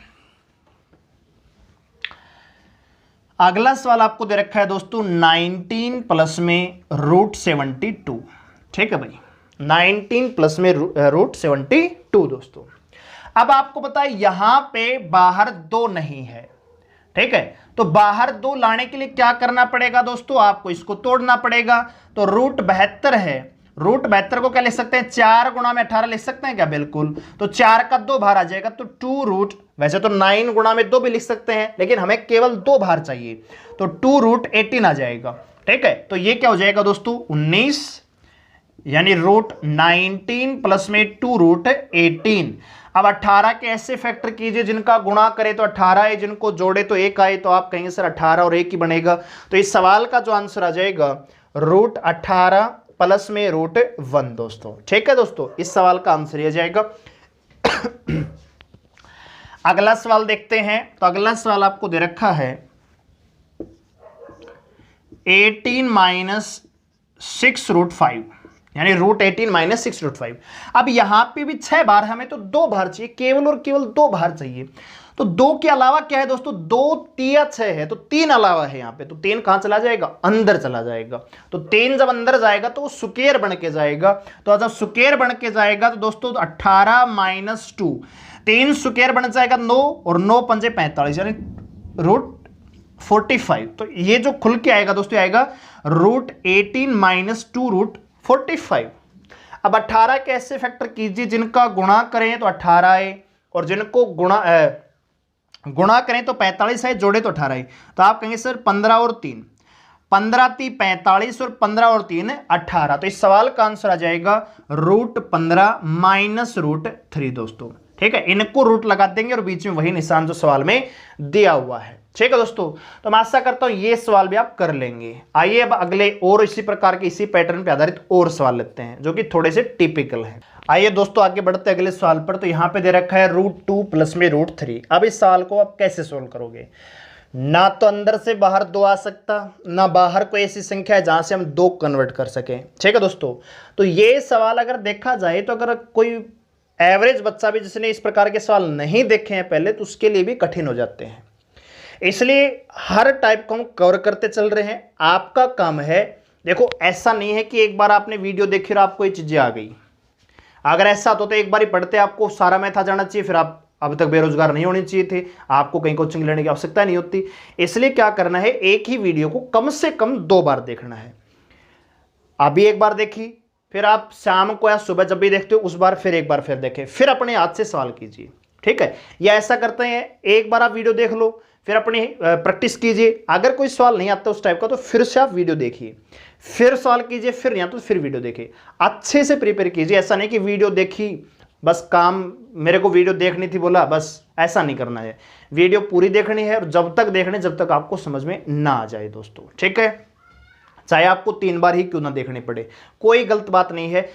अगला सवाल आपको दे रखा है दोस्तों 19 प्लस में √72। ठीक है भाई, 19 प्लस में √72 दोस्तों। अब आपको पता है यहां पे बाहर 2 नहीं है। ठीक है, तो बाहर 2 लाने के लिए क्या करना पड़ेगा दोस्तों? आपको इसको तोड़ना पड़ेगा। तो √72 है, √72 को क्या लिख सकते हैं? 4 गुणा में 18 लिख सकते हैं क्या? बिल्कुल। तो 4 का 2 बाहर आ जाएगा, तो 2 वैसे तो 9 गुणा में 2 भी लिख सकते हैं, लेकिन हमें केवल 2 बाहर चाहिए। तो 2√18 आ जाएगा। ठीक है, तो ये क्या हो जाएगा दोस्तों? 19, यानी √19 प्लस में 2√18। अब 18 के ऐसे फैक्टर कीजिए जिनका गुणा करे तो 18 है, जिनको जोड़े तो 1 आए। तो आप कहेंगे सर 18 और 1 ही बनेगा। तो इस सवाल का जो आंसर आ जाएगा √18 प्लस में √1 दोस्तों। ठीक है दोस्तों, इस सवाल का आंसर आ जाएगा। अगला सवाल देखते हैं। तो अगला सवाल आपको दे रखा है 18 - 6√5, यानी √18 - 6√5। अब यहां पे भी 6 बार, हमें तो 2 बार चाहिए, केवल और केवल 2 बार चाहिए। तो 2 के अलावा क्या है दोस्तों? 2 3 6 है, तो 3 अलावा है यहां पे। तो 3 कहां चला जाएगा? अंदर चला जाएगा। तो 3 जब अंदर जाएगा तो स्क्वायर बन के जाएगा। तो जब स्क्वायर बन के जाएगा तो दोस्तों 18 - 2, 3 स्क्वायर बन जाएगा 9, और 9 पंजे 45, यानी √45। तो ये जो खुल के आएगा दोस्तों आएगा √18 - 2√45। अब 18 कैसे फैक्टर कीजिए? जिनका गुणा करें तो 18 आए, और जिनको गुणा करें तो 45 है, जोड़े तो 18 है। तो आप कहेंगे सर 15 और 3, 15 × 3 = 45, और 15 और 3 = 18। तो इस सवाल का आंसर आ जाएगा √15 - √3 दोस्तों। ठीक है, इनको रूट लगा देंगे और बीच में वही निशान जो सवाल में दिया हुआ है। ठीक है दोस्तों, तो मैं आशा करता हूं ये सवाल भी आप कर लेंगे। आइए अब अगले और इसी प्रकार के इसी पैटर्न पे आधारित और सवाल लेते हैं जो कि थोड़े से टिपिकल हैं। आइए दोस्तों आगे बढ़ते अगले सवाल पर। तो यहां पे दे रखा है √2 प्लस में √3। अब इस सवाल को आप कैसे सोल्व करोगे? ना तो अंदर से बाहर 2 आ सकता, ना बाहर कोई ऐसी संख्या है जहां से हम 2 कन्वर्ट कर सकें। ठीक है दोस्तों, तो ये सवाल अगर देखा जाए तो अगर कोई एवरेज बच्चा भी जिसने इस प्रकार के सवाल नहीं देखे हैं पहले, तो उसके लिए भी कठिन हो जाते हैं। इसलिए हर टाइप को हम कवर करते चल रहे हैं। आपका काम है, देखो ऐसा नहीं है कि एक बार आपने वीडियो देखी और आपको ये चीजें आ गई। अगर ऐसा तो एक बार ही पढ़ते आपको सारा मैथ आ जाना चाहिए, फिर आप अब तक बेरोजगार नहीं होने चाहिए थे, आपको कहीं कोचिंग लेने की आवश्यकता नहीं होती। इसलिए क्या करना है, एक ही वीडियो को कम से कम 2 बार देखना है। अभी एक बार देखी, फिर आप शाम को या सुबह जब भी देखते हो उस बार फिर एक बार फिर देखें, फिर अपने हाथ से सवाल कीजिए, ठीक है। या ऐसा करते हैं, एक बार आप वीडियो देख लो, फिर अपनी प्रैक्टिस कीजिए। अगर कोई सवाल नहीं आता उस टाइप का तो फिर से आप वीडियो देखिए, फिर सवाल कीजिए, फिर नहीं आता तो फिर वीडियो देखिए। अच्छे से प्रिपेयर कीजिए। ऐसा नहीं कि वीडियो देखी बस काम, मेरे को वीडियो देखनी थी बोला बस, ऐसा नहीं करना है। वीडियो पूरी देखनी है और जब तक देखनी जब तक आपको समझ में ना आ जाए दोस्तों, ठीक है। चाहे आपको 3 बार ही क्यों ना देखनी पड़े, कोई गलत बात नहीं है।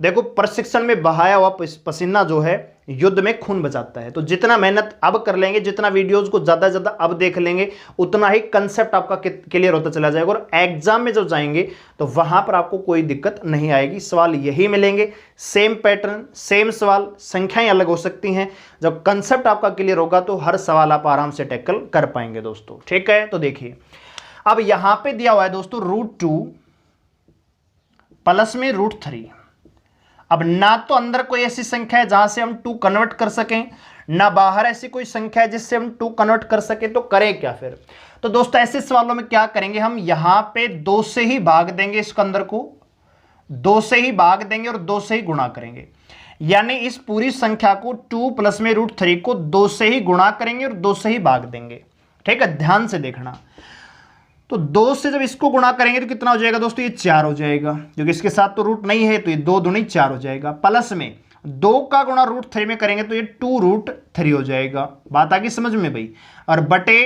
देखो प्रशिक्षण में बहाया हुआ पसीना जो है युद्ध में खून बचाता है। तो जितना मेहनत अब कर लेंगे, जितना वीडियोस को ज्यादा से ज्यादा अब देख लेंगे, उतना ही कंसेप्ट आपका क्लियर होता चला जाएगा। और एग्जाम में जब जाएंगे तो वहां पर आपको कोई दिक्कत नहीं आएगी। सवाल यही मिलेंगे, सेम पैटर्न, सेम सवाल, संख्याएं अलग हो सकती हैं। जब कंसेप्ट आपका क्लियर होगा तो हर सवाल आप आराम से टैकल कर पाएंगे दोस्तों, ठीक है। तो देखिए अब यहां पे दिया हुआ है दोस्तों √2 प्लस में √3। अब ना तो अंदर कोई ऐसी संख्या है जहां से हम 2 कन्वर्ट कर सकें, ना बाहर ऐसी कोई संख्या है जिससे हम 2 कन्वर्ट कर सकें, तो करें क्या फिर। तो दोस्तों ऐसे सवालों में क्या करेंगे, हम यहां पे 2 से ही भाग देंगे, इसके अंदर को 2 से ही भाग देंगे और 2 से ही गुणा करेंगे। यानी इस पूरी संख्या को 2 प्लस में √3 को 2 से ही गुणा करेंगे और 2 से ही भाग देंगे, ठीक है। ध्यान से देखना, तो 2 से जब इसको गुणा करेंगे तो कितना हो जाएगा दोस्तों, ये 4 हो जाएगा, क्योंकि इसके साथ तो रूट नहीं है, तो ये 2 दूनी 4 हो जाएगा। प्लस में 2 का गुणा √3 में करेंगे तो ये 2√3 हो जाएगा। बात आ गई समझ में भाई। और बटे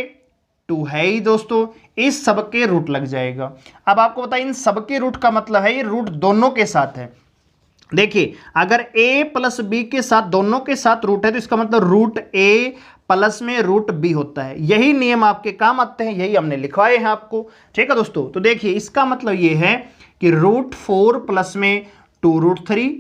2 है ही दोस्तों, इस सब के रूट लग जाएगा। अब आपको बताइए इन सब के रूट का मतलब है ये रूट दोनों के साथ है। देखिए अगर a प्लस बी के साथ दोनों के साथ रूट है तो इसका मतलब √a प्लस में √b होता है। यही नियम आपके काम आते हैं, यही हमने लिखवाए हैं आपको, ठीक है दोस्तों। तो देखिए इसका मतलब ये है कि √4 प्लस में 2√3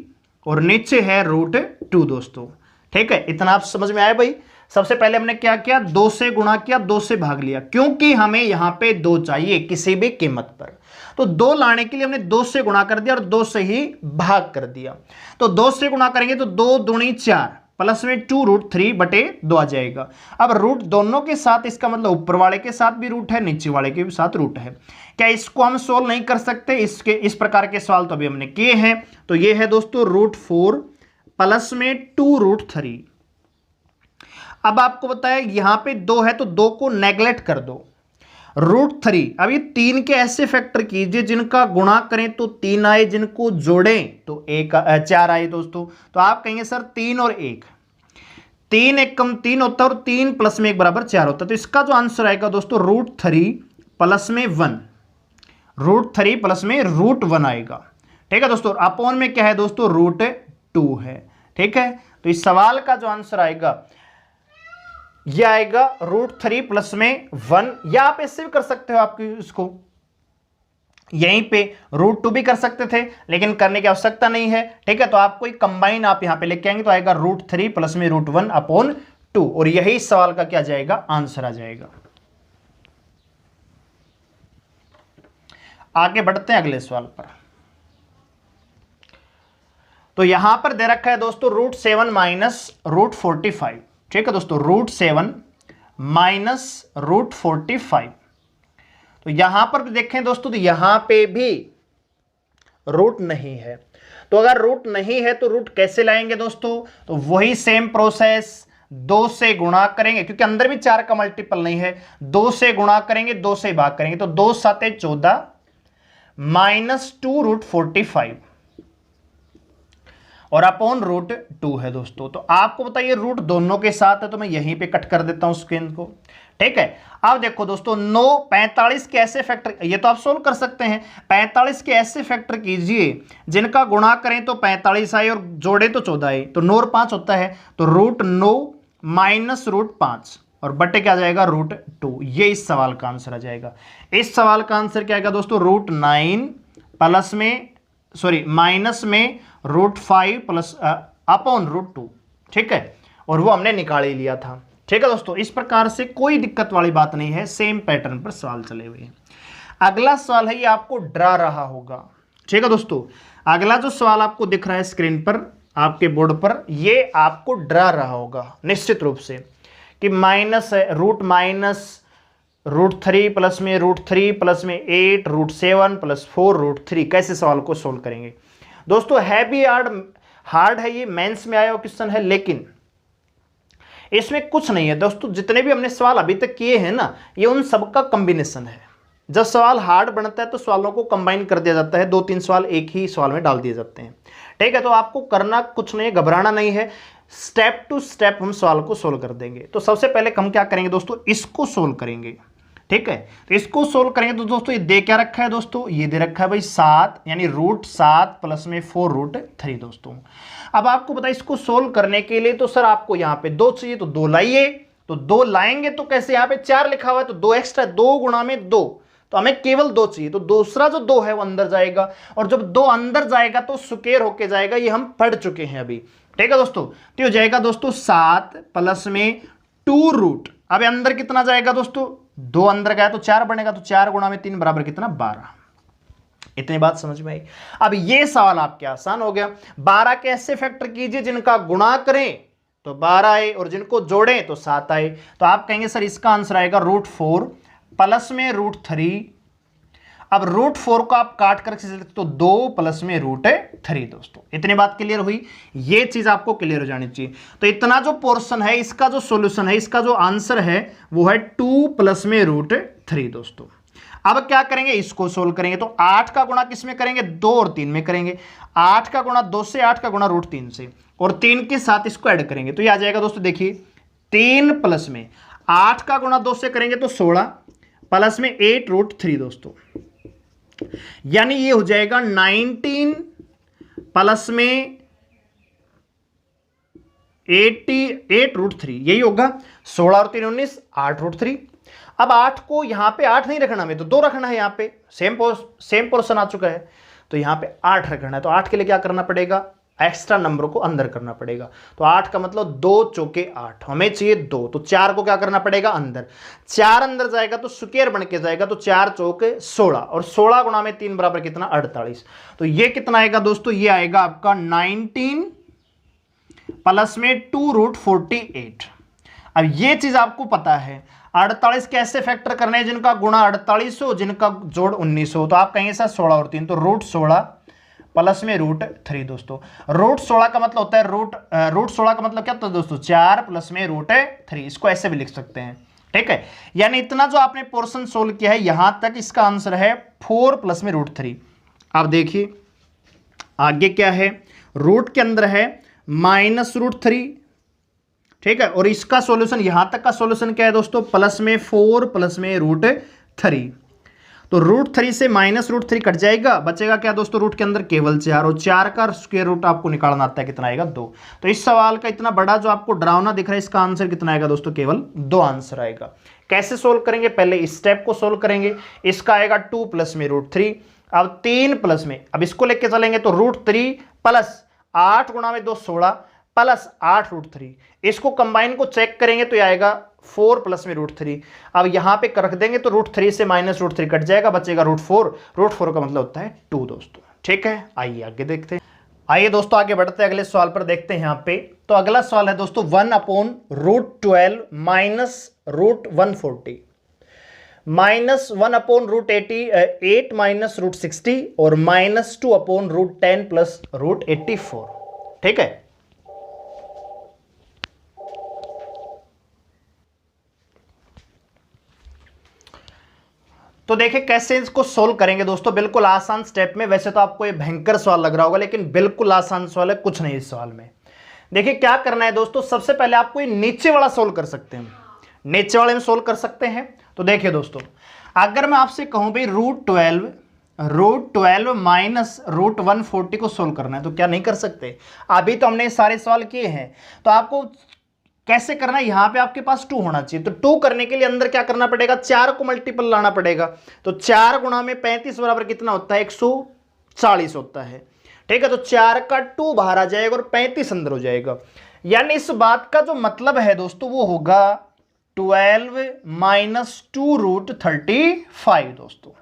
और नीचे है √2 दोस्तों, ठीक है। इतना आप समझ में आया भाई। सबसे पहले हमने क्या किया, 2 से गुणा किया, 2 से भाग लिया, क्योंकि हमें यहां पे 2 चाहिए किसी भी कीमत पर। तो 2 लाने के लिए हमने 2 से गुणा कर दिया और 2 से ही भाग कर दिया। तो 2 से गुणा करेंगे तो 2 दूनी 4 प्लस में 2√3 बटे 2 आ जाएगा। अब रूट दोनों के साथ, इसका मतलब ऊपर वाले के साथ भी रूट है, नीचे वाले के साथ रूट है। क्या इसको हम सोल्व नहीं कर सकते, इसके इस प्रकार के सवाल तो अभी हमने किए हैं। तो ये है दोस्तों √4 प्लस में 2√3। अब आपको बताया यहां पे 2 है तो 2 को नेग्लेक्ट कर दो, √3। अब ये 3 के ऐसे फैक्टर कीजिए जिनका गुणा करें तो 3 आए, जिनको जोड़ें तो 4 आए दोस्तों। तो आप कहेंगे सर 3 और 1, 3 1 कम 3 होता है और 3 प्लस में 1 बराबर 4 होता है। तो इसका जो आंसर आएगा दोस्तों √3 प्लस में 1, √3 प्लस में √1 आएगा, ठीक है दोस्तों। अपॉन में क्या है दोस्तों, √2 है, ठीक है। तो इस सवाल का जो आंसर आएगा यह आएगा √3 प्लस में 1, या आप इससे भी कर सकते हो, आपकी इसको यहीं पे √2 भी कर सकते थे, लेकिन करने की आवश्यकता नहीं है, ठीक है। तो आपको एक कंबाइन आप यहां पे लेके आएंगे तो आएगा √3 प्लस में √1 अपॉन 2, और यही इस सवाल का क्या जाएगा, आंसर आ जाएगा। आगे बढ़ते हैं अगले सवाल पर। तो यहां पर दे रखा है दोस्तों √7 माइनस √45, ठीक है दोस्तों, √7 माइनस √45। तो यहां पर भी देखें दोस्तों तो यहां पे भी रूट नहीं है। तो अगर रूट नहीं है तो रूट कैसे लाएंगे दोस्तों, तो वही सेम प्रोसेस, 2 से गुणा करेंगे, क्योंकि अंदर भी 4 का मल्टीपल नहीं है, 2 से गुणा करेंगे, 2 से भाग करेंगे, तो 2 7 14 माइनस 2√45 और अपॉन √2 है दोस्तों। तो आपको बताइए रूट दोनों के साथ है तो मैं यहीं पे कट कर देता हूं स्क्रीन को, ठीक है। अब देखो दोस्तों 45 के ऐसे फैक्टर, ये तो आप सोल्व कर सकते हैं, 45 के ऐसे फैक्टर कीजिए जिनका गुणा करें तो 45 आए और जोड़े तो 14 आए, तो 9 और 5 होता है, तो √9 माइनस √5 और बटे क्या जाएगा, √2। ये इस सवाल का आंसर आ जाएगा। इस सवाल का आंसर क्या आएगा दोस्तों, √9 प्लस में माइनस में √5 प्लस अपॉन √2, ठीक है। और वो हमने निकाल ही लिया था, ठीक है दोस्तों। इस प्रकार से कोई दिक्कत वाली बात नहीं है, सेम पैटर्न पर सवाल चले हुए हैं। अगला सवाल है ये आपको डरा रहा होगा, ठीक है दोस्तों। अगला जो सवाल आपको दिख रहा है स्क्रीन पर आपके बोर्ड पर, ये आपको डरा रहा होगा निश्चित रूप से कि माइनस है, √3 प्लस में √3 प्लस में 8 √7 प्लस 4 √3, कैसे सवाल को सोल्व करेंगे दोस्तों। है भी हार्ड है, ये मेंस में आया हुआ क्वेश्चन है, लेकिन इसमें कुछ नहीं है दोस्तों। जितने भी हमने सवाल अभी तक किए हैं ना, ये उन सबका कॉम्बिनेशन है। जब सवाल हार्ड बनता है तो सवालों को कंबाइन कर दिया जाता है, 2-3 सवाल एक ही सवाल में डाल दिए जाते हैं, ठीक है। तो आपको करना कुछ नहीं है, घबराना नहीं है, स्टेप टू स्टेप हम सवाल को सोल्व कर देंगे। तो सबसे पहले हम क्या करेंगे दोस्तों, इसको सोल्व करेंगे, ठीक है। तो इसको सोल्व करेंगे तो दोस्तों ये दे क्या रखा है दोस्तों, ये दे रखा है भाई 7, यानी √7 प्लस में 4 √3 दोस्तों। अब आपको पता है इसको सोल्व करने के लिए तो सर आपको यहाँ पे 2 चाहिए, तो 2 लाइए। तो 2 लाएंगे तो कैसे, यहाँ पे 4 लिखा हुआ है तो 2 एक्स्ट्रा, 2 गुणा में 2, तो हमें केवल 2 चाहिए। तो दूसरा जो 2 है वो अंदर जाएगा, और जब 2 अंदर जाएगा तो स्क्वायर होके जाएगा, ये हम पढ़ चुके हैं अभी, ठीक है दोस्तों। तो हो जाएगा दोस्तों 7 प्लस में 2 अब अंदर कितना जाएगा दोस्तों, 2 अंदर गया तो 4 बनेगा, तो 4 गुणा में 3 बराबर कितना, 12। इतनी बात समझ में आई। अब ये सवाल आपके आसान हो गया। 12 कैसे फैक्टर कीजिए, जिनका गुणा करें तो 12 आए और जिनको जोड़ें तो 7 आए। तो आप कहेंगे सर इसका आंसर आएगा √4 प्लस में √3। अब √4 को आप काट कर तो 2 प्लस में √3 दोस्तों। इतनी बात क्लियर हुई, ये चीज आपको क्लियर हो जानी चाहिए। तो इतना जो पोर्शन है, इसका जो सॉल्यूशन है, इसका जो आंसर है वो है 2 प्लस में √3 दोस्तों। अब क्या करेंगे, इसको सोल्व करेंगे तो 8 का गुणा किस में करेंगे, 2 और 3 में करेंगे। 8 का गुणा 2 से, 8 का गुणा √3 से, और 3 के साथ इसको ऐड करेंगे तो ये आ जाएगा दोस्तों, देखिए 3 प्लस में 8 का गुणा 2 से करेंगे तो 16 प्लस में 8 √3 दोस्तों, यानी ये हो जाएगा 19 प्लस में 88 √3, यही होगा। 16 और 3 19, 8 √3। अब 8 को यहां पे 8 नहीं रखना, हमें तो 2 रखना है, यहां पे सेम पोर्शन आ चुका है, तो यहां पे 8 रखना है। तो 8 के लिए क्या करना पड़ेगा, एक्स्ट्रा नंबर को अंदर करना पड़ेगा। तो 8 का मतलब 2 चौके 8, हमें चाहिए 2, तो 4 को क्या करना पड़ेगा, अंदर। 4 अंदर जाएगा तो स्क्वायर बन के जाएगा, तो 4 चौके 16, और 16 गुणा में 3 बराबर कितना, 48। तो ये कितना आएगा दोस्तों, ये आएगा आपका 19 प्लस में 2 √48। अब ये चीज आपको पता है, 48 कैसे फैक्टर करने हैं, जिनका गुणा 48 हो, जिनका जोड़ 19 हो। तो आप कहेंगे सर 16 और 3, तो √16 प्लस में √3 दोस्तों। √16 का मतलब होता है √16 का मतलब क्या होता है दोस्तों, 4 प्लस में √3। इसको ऐसे भी लिख सकते हैं, ठीक है। यानी इतना जो आपने पोर्शन सोल्व किया है यहां तक, इसका आंसर है 4 प्लस में √3। आप देखिए आगे क्या है, रूट के अंदर है -√3, ठीक है। और इसका सॉल्यूशन, यहां तक का सॉल्यूशन क्या है दोस्तों, प्लस में 4 प्लस में √3। तो √3 से -√3 कट जाएगा, बचेगा क्या दोस्तों, रूट के अंदर केवल 4, और 4 का स्क्वायर रूट आपको निकालना आता है, कितना आएगा, 2। तो इस सवाल का इतना बड़ा जो आपको डरावना दिख रहा है, इसका आंसर कितना आएगा दोस्तों, केवल 2 आंसर आएगा। कैसे सोल्व करेंगे, पहले इस स्टेप को सोल्व करेंगे। इसका आएगा 2 प्लस में √3, अब 3 प्लस में, अब इसको लेके चलेंगे तो √3 प्लस 8 गुणा में 2 16 प्लस 8 √3, इसको कंबाइन को चेक करेंगे तो ये आएगा 4 प्लस में √3। अब यहां पे रख देंगे तो √3 से -√3 कट जाएगा, बचेगा √4। √4 का मतलब होता है 2 दोस्तों, ठीक है। आइए आगे देखते हैं। आइए दोस्तों आगे बढ़ते हैं, अगले सवाल पर देखते हैं। यहां पे तो अगला सवाल है दोस्तों 1/√12 माइनस √140 माइनस 1/√8 माइनस √60 और -2/√10 प्लस √84, ठीक है। तो देखिए कैसे इसको सोल्व करेंगे दोस्तों, बिल्कुल आसान स्टेप में। वैसे तो आपको ये भयंकर सवाल लग रहा होगा, लेकिन बिल्कुल आसान सवाल है, कुछ नहीं इस सवाल में। देखिए क्या करना है दोस्तों, सबसे पहले आपको ये नीचे वाला सोल्व कर सकते हैं, नीचे वाले में सोल्व कर सकते हैं। तो देखिए दोस्तों, अगर मैं आपसे कहूं भाई √12 माइनस √140 को सोल्व करना है, तो क्या नहीं कर सकते। अभी तो हमने सारे सवाल किए हैं, तो आपको कैसे करना है, यहां पे आपके पास 2 होना चाहिए। तो 2 करने के लिए अंदर क्या करना पड़ेगा, 4 को मल्टीपल लाना पड़ेगा। तो 4 गुणा में 35 बराबर कितना होता है, 140 होता है, ठीक है। तो 4 का 2 बाहर आ जाएगा और 35 अंदर हो जाएगा। यानी इस बात का जो मतलब है दोस्तों वो होगा 12 माइनस 2 √35 दोस्तों,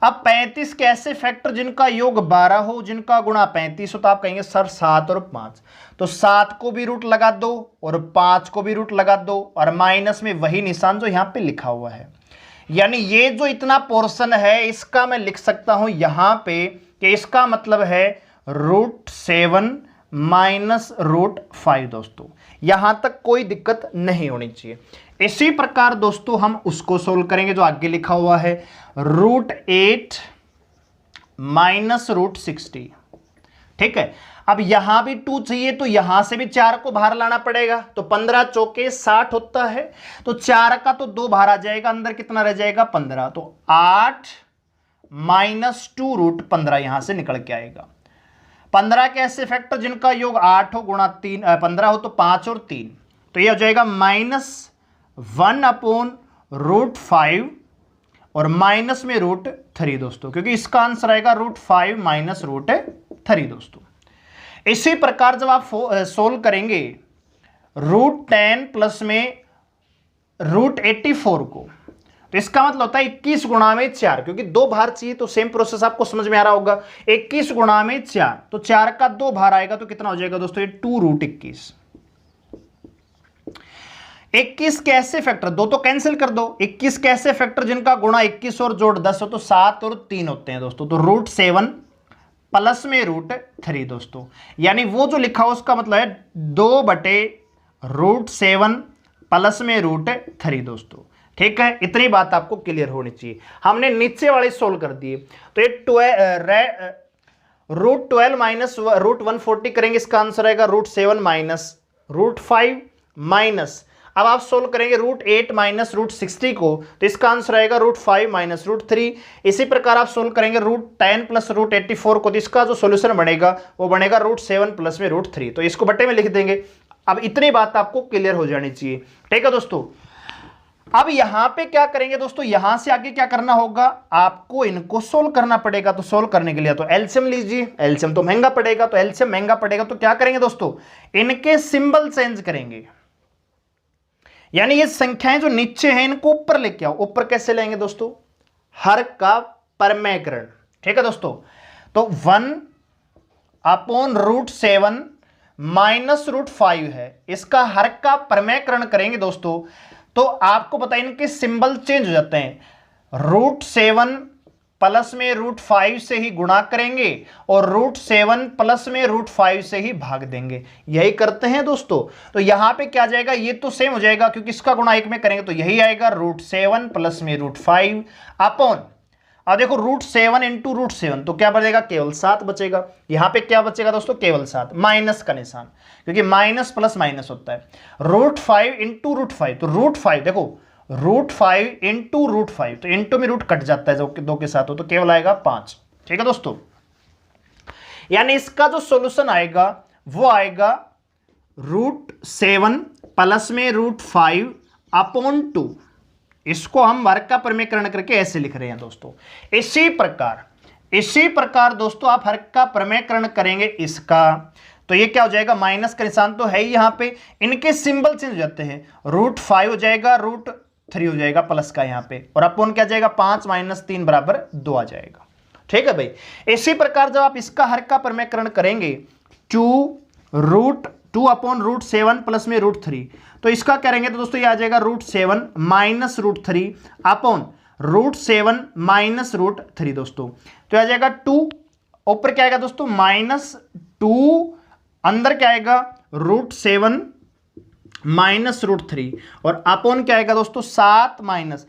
अब 35 के ऐसे फैक्टर जिनका योग 12 हो, जिनका गुणा 35 हो, तो आप कहेंगे सर 7 और 5, तो 7 को भी रूट लगा दो और 5 को भी रूट लगा दो और माइनस में वही निशान जो यहां पे लिखा हुआ है। यानी ये जो इतना पोर्शन है इसका मैं लिख सकता हूं यहां पे कि इसका मतलब है √7 माइनस √5 दोस्तों। यहां तक कोई दिक्कत नहीं होनी चाहिए। इसी प्रकार दोस्तों हम उसको सोल्व करेंगे जो आगे लिखा हुआ है √8 माइनस √60। ठीक है, अब यहां भी 2 चाहिए तो यहां से भी 4 को बाहर लाना पड़ेगा, तो 15 चौके 60 होता है, तो 4 का तो 2 बाहर आ जाएगा, अंदर कितना रह जाएगा 15, तो 8 माइनस 2√15 यहां से निकल के आएगा। 15 के ऐसे फैक्टर जिनका योग 8 हो गुणा 3 15 हो तो 5 और 3, तो यह हो जाएगा -1/√5 और माइनस में √3 दोस्तों, क्योंकि इसका आंसर आएगा √5 माइनस √3 दोस्तों। इसी प्रकार जब आप सोल्व करेंगे √10 प्लस में √84 को, तो इसका मतलब होता है 21 गुणा में 4, क्योंकि 2 भार चाहिए तो सेम प्रोसेस आपको समझ में आ रहा होगा। 21 गुणा में 4, तो 4 का 2 भार आएगा तो कितना हो जाएगा दोस्तों, ये 2√21। 21 के ऐसे फैक्टर, 2 तो कैंसिल कर दो, 21 के ऐसे फैक्टर जिनका गुणा 21 और जोड़ 10 हो तो 7 और 3 होते हैं दोस्तों, तो √7 प्लस में √3 दोस्तों। यानी वो जो लिखा हो उसका मतलब है 2/√7 प्लस में √3 दोस्तों। ठीक है, इतनी बात आपको क्लियर होनी चाहिए। हमने नीचे वाले सोल्व कर दिए, तो ये √12 माइनस √140 करेंगे, इसका आंसर आएगा √7 माइनस √5 माइनस, अब आप सोल्व करेंगे √8 माइनस √60 को, तो इसका आंसर आएगा √5 माइनस √3। इसी प्रकार आप सोल्व करेंगे √10 प्लस √84 को, तो इसका जो सोल्यूशन बनेगा वो बनेगा √7 प्लस में √3, तो इसको बट्टे में लिख देंगे। अब इतनी बात आपको क्लियर हो जानी चाहिए। ठीक है दोस्तों, अब यहां पे क्या करेंगे दोस्तों, यहां से आगे क्या करना होगा, आपको इनको सोल्व करना पड़ेगा। तो सोल्व करने के लिए तो एलसीएम लीजिए, एलसीएम तो महंगा पड़ेगा, तो एलसीएम महंगा पड़ेगा तो क्या करेंगे दोस्तों, इनके सिंबल चेंज करेंगे। यानी ये संख्याएं जो नीचे हैं इनको ऊपर लेके आओ। ऊपर कैसे लेंगे दोस्तों, हर का परमेयकरण। ठीक है दोस्तों, तो 1/√7 माइनस √5 है, इसका हर का परमेयकरण करेंगे दोस्तों, तो आपको पता है इनके सिंबल चेंज हो जाते हैं। √7 प्लस में √5 से ही गुणा करेंगे और √7 प्लस में √5 से ही भाग देंगे, यही करते हैं दोस्तों। तो यहां पे क्या जाएगा, ये तो सेम हो जाएगा क्योंकि इसका गुणा 1 में करेंगे, तो यही आएगा √7 प्लस में √5 अपॉन, अब देखो √7 इंटू √7 तो क्या बचेगा, केवल 7 बचेगा। यहां पे क्या बचेगा दोस्तों, केवल 7, माइनस का निशान, क्योंकि माइनस प्लस माइनस होता है। √5 इंटू √5, तो √5 देखो √5 इंटू √5, तो इंटू में रूट कट जाता है जो 2 के साथ हो, तो केवल आएगा 5। ठीक है दोस्तों, यानी इसका जो सॉल्यूशन आएगा वो आएगा √7 प्लस में √5 अपॉन 2। इसको हम वर्ग का परमेयकरण करके ऐसे लिख रहे हैं दोस्तों। इसी प्रकार दोस्तों आप हर का परमेयकरण करेंगे इसका, तो ये क्या हो जाएगा, माइनस का निशान तो है ही यहां पे, इनके सिंबल चेंज हो जाते हैं। √5 हो जाएगा, √3 हो जाएगा प्लस का यहां पे, और अपॉन क्या जाएगा, 5 माइनस 3 बराबर 2 आ जाएगा। ठीक है भाई, इसी प्रकार जब आप इसका हर का परमेयकरण करेंगे 2 अपॉन √7 प्लस में √3, तो इसका करेंगे तो दोस्तों ये आ जाएगा √7 माइनस √3 अपॉन √7 माइनस √3 दोस्तों, तो आ जाएगा 2, ऊपर क्या आएगा दोस्तों -2, अंदर क्या आएगा √7 माइनस √3 और अपॉन क्या आएगा दोस्तों 7 माइनस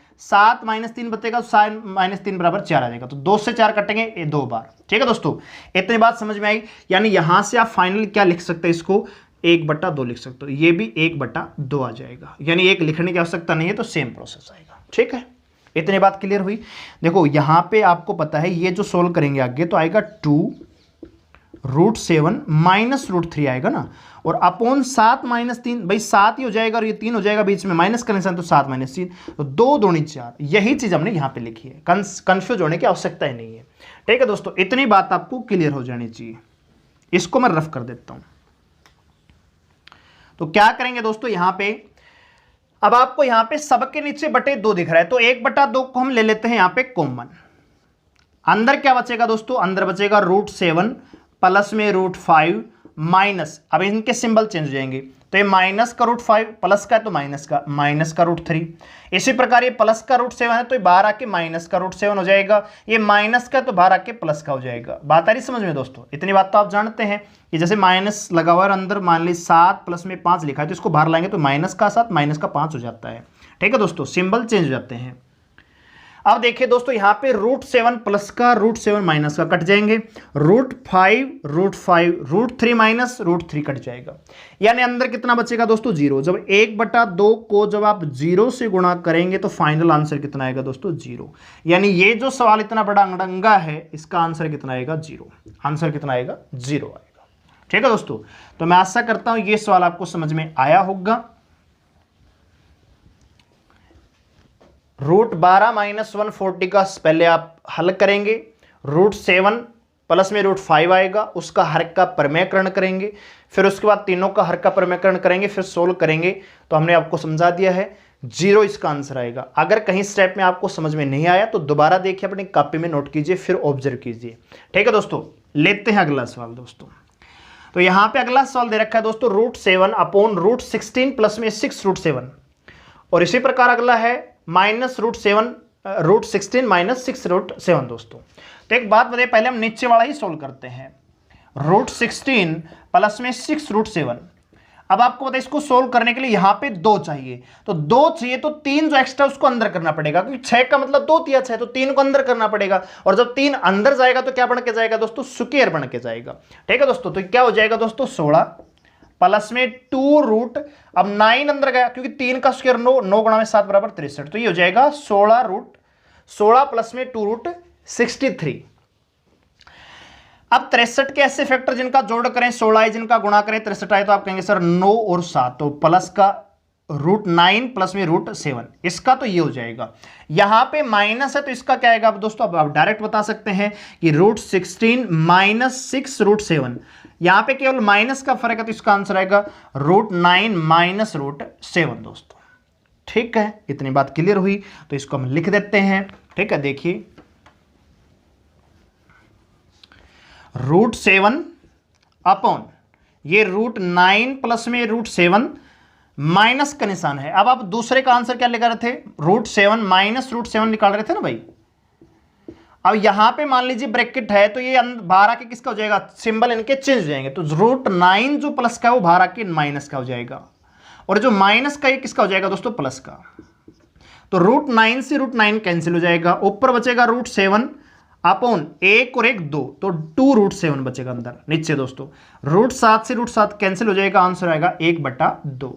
3 बचेगा, 7 माइनस 3 बराबर 4 आ जाएगा, तो 2 से 4 कटेंगे 2 बार। ठीक है दोस्तों, इतनी बात समझ में आई। यानी यहां से आप फाइनल क्या लिख सकते हैं, इसको 1/2 लिख सकते हो, ये भी 1/2 आ जाएगा, यानी 1 लिखने की आवश्यकता नहीं है, तो सेम प्रोसेस आएगा। ठीक है, इतनी बात क्लियर हुई। देखो यहां पे आपको पता है ये जो सोल्व करेंगे आगे तो आएगा 2√7 माइनस √3 आएगा ना, और अपॉन 7 माइनस 3, भाई 7 ही हो जाएगा और ये 3 हो जाएगा बीच में, माइनस का निशान, तो 7 माइनस 3, तो 2 दूनी 4, यही चीज हमने यहां पे लिखी है, कंफ्यूज होने की आवश्यकता ही नहीं है। ठीक है दोस्तों, इतनी बात आपको क्लियर हो जानी चाहिए। इसको मैं रफ कर देता हूं, तो क्या करेंगे दोस्तों यहां पे, अब आपको यहां पे सबके नीचे बटे 2 दिख रहा है, तो 1/2 को हम ले लेते हैं यहां पे कॉमन। अंदर क्या बचेगा दोस्तों, अंदर बचेगा √7 प्लस में √5 माइनस, अब इनके सिंबल चेंज हो जाएंगे, तो ये माइनस का √5 प्लस का है तो माइनस का √3। इसी प्रकार ये प्लस का √7 है तो ये बाहर आके माइनस का √7 हो जाएगा, ये माइनस का तो बाहर आके प्लस का हो जाएगा। बात आ रही समझ में दोस्तों, इतनी बात तो आप जानते हैं कि जैसे माइनस लगा हुआ है अंदर, मान ली 7 प्लस में 5 लिखा है तो इसको बाहर लाएंगे तो माइनस का 7 माइनस का 5 हो जाता है। ठीक है दोस्तों, सिंबल चेंज हो जाते हैं। अब देखिए दोस्तों यहाँ पे √7 प्लस का √7 माइनस का कट जाएंगे, √5 √3 माइनस √3 कट जाएगा, यानी अंदर कितना बचेगा दोस्तों 0। जब 1/2 को जब आप 0 से गुणा करेंगे तो फाइनल आंसर कितना आएगा दोस्तों 0। यानी ये जो सवाल इतना बड़ा अड़ंगा है इसका आंसर कितना आएगा 0, आंसर कितना आएगा 0 आएगा। ठीक है दोस्तों, तो मैं आशा करता हूं ये सवाल आपको समझ में आया होगा। √12 माइनस 140 का पहले आप हल करेंगे, √7 प्लस में √5 आएगा, उसका हर का परमेयकरण करेंगे, फिर उसके बाद तीनों का हर का परमेयकरण करेंगे, फिर सोल्व करेंगे। तो हमने आपको समझा दिया है 0 इसका आंसर आएगा। अगर कहीं स्टेप में आपको समझ में नहीं आया तो दोबारा देखिए, अपनी कॉपी में नोट कीजिए, फिर ऑब्जर्व कीजिए। ठीक है दोस्तों, लेते हैं अगला सवाल दोस्तों। तो यहां पे अगला सवाल दे रखा है दोस्तों √7 अपॉन √16 प्लस में 6 √7, और इसी प्रकार अगला है -√16 माइनस 6 √7 दोस्तों। तो एक बात बताइए, पहले हम नीचे वाला ही सोल्व करते हैं, √16 प्लस में 6 √7। अब आपको बताइए इसको सोल्व करने के लिए यहां पे 2 चाहिए, तो 2 चाहिए तो 3 जो एक्स्ट्रा उसको अंदर करना पड़ेगा, क्योंकि 6 का मतलब 2 तिया 6, तो 3 को अंदर करना पड़ेगा, और जब 3 अंदर जाएगा तो क्या बन के जाएगा दोस्तों, स्क्वायर बन के जाएगा। ठीक है दोस्तों, तो क्या हो जाएगा दोस्तों 16 प्लस में 2 अब 9 अंदर गया क्योंकि 3 का स्क्वायर 9, 9 गुणा में 7 बराबर 63, तो ये हो जाएगा 16 प्लस में 2 √63। अब 63 के ऐसे फैक्टर जिनका जोड़ करें 16 है, जिनका गुणा करें 63 आए, तो आप कहेंगे सर 9 और 7, तो प्लस का √9 प्लस में √7, इसका तो ये हो जाएगा। यहां पे माइनस है तो इसका क्या आएगा अब दोस्तों, अब आप डायरेक्ट बता सकते हैं कि √16 माइनस 6 √7, यहां पे केवल माइनस का फर्क है तो इसका आंसर आएगा √9 माइनस √7 दोस्तों। ठीक है, इतनी बात क्लियर हुई, तो इसको हम लिख देते हैं। ठीक है, देखिए √7 अपॉन ये √9 प्लस में √7 माइनस का निशान है। अब आप दूसरे का आंसर क्या लेकर रहे थे, √7 माइनस √7 निकाल रहे थे ना भाई। अब यहां पे मान लीजिए ब्रैकेट है तो ये बाहर आके किसका हो जाएगा, सिंबल इनके चेंज हो जाएंगे, तो √9 जो प्लस का है वो बाहर आके माइनस का हो जाएगा, और जो माइनस का ये किसका हो जाएगा दोस्तों, प्लस का। तो √9 से √9 कैंसिल हो जाएगा, ऊपर बचेगा √7 अपॉन 1 और 1 2, तो 2 √7 बचेगा अंदर। नीचे दोस्तों √7 से √7 कैंसिल हो जाएगा, आंसर आएगा 1/2।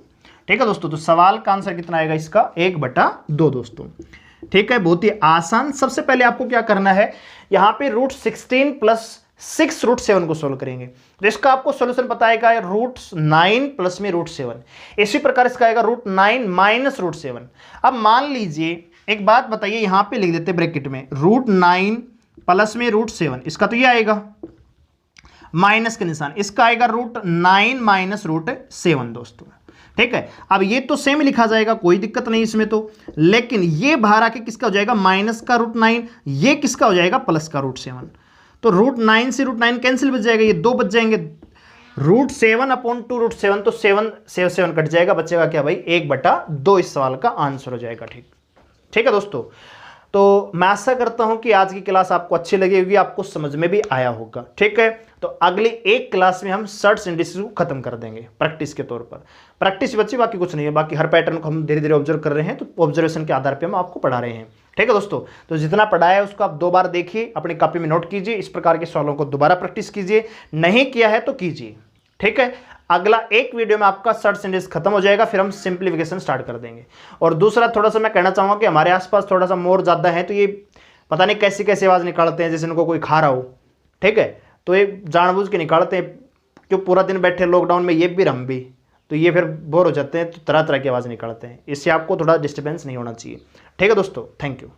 ठीक है दोस्तों, तो सवाल का आंसर कितना आएगा इसका 1/2 दोस्तों। ठीक है, बहुत ही आसान। सबसे पहले आपको क्या करना है, यहां पे √16 प्लस 6 √7 को सोल्व करेंगे, तो इसका आपको सॉल्यूशन पता है √9 प्लस में √7। इसी प्रकार इसका आएगा √9 माइनस √7। अब मान लीजिए एक बात बताइए, यहां पे लिख देते ब्रैकेट में √9 प्लस में √7, इसका तो ये आएगा माइनस के निशान, इसका आएगा √9 माइनस √7 दोस्तों। ठीक है, अब ये तो सेम लिखा जाएगा, कोई दिक्कत नहीं इसमें तो, लेकिन ये बाहर आके किसका हो जाएगा, माइनस का √9, ये किसका हो जाएगा, प्लस का √7, तो √9 से √9 कैंसिल बच जाएगा, ये 2 बच जाएंगे, √7 अपॉन 2 √7, तो 7 कट जाएगा, बचेगा क्या भाई 1/2, इस सवाल का आंसर हो जाएगा। ठीक है दोस्तों, तो मैं आशा करता हूं कि आज की क्लास आपको अच्छी लगी होगी, आपको समझ में भी आया होगा। ठीक है, तो अगली एक क्लास में हम सर्ट्स इंडिसेस को खत्म कर देंगे प्रैक्टिस के तौर पर। प्रैक्टिस बच्चे, बाकी कुछ नहीं है, बाकी हर पैटर्न को हम धीरे धीरे ऑब्जर्व कर रहे हैं, तो ऑब्जर्वेशन के आधार पर हम आपको पढ़ा रहे हैं। ठीक है दोस्तों, तो जितना पढ़ाया है उसको आप 2 बार देखिए, अपनी कॉपी में नोट कीजिए, इस प्रकार के सवालों को दोबारा प्रैक्टिस कीजिए, नहीं किया है तो कीजिए। ठीक है, अगला एक वीडियो में आपका सर्ट्स इंडिसेस खत्म हो जाएगा, फिर हम सिंप्लीफिकेशन स्टार्ट कर देंगे। और दूसरा थोड़ा सा मैं कहना चाहूँगा कि हमारे आसपास थोड़ा सा मोर ज़्यादा है, तो ये पता नहीं कैसी कैसी आवाज़ निकालते हैं, जैसे इनको कोई खा रहा हो। ठीक है, तो ये जानबूझ के निकालते हैं, क्यों पूरा दिन बैठे लॉकडाउन में, ये भी हम भी, तो ये फिर बोर हो जाते हैं, तो तरह तरह की आवाज़ निकालते हैं। इससे आपको थोड़ा डिस्टर्बेंस नहीं होना चाहिए। ठीक है दोस्तों, थैंक यू।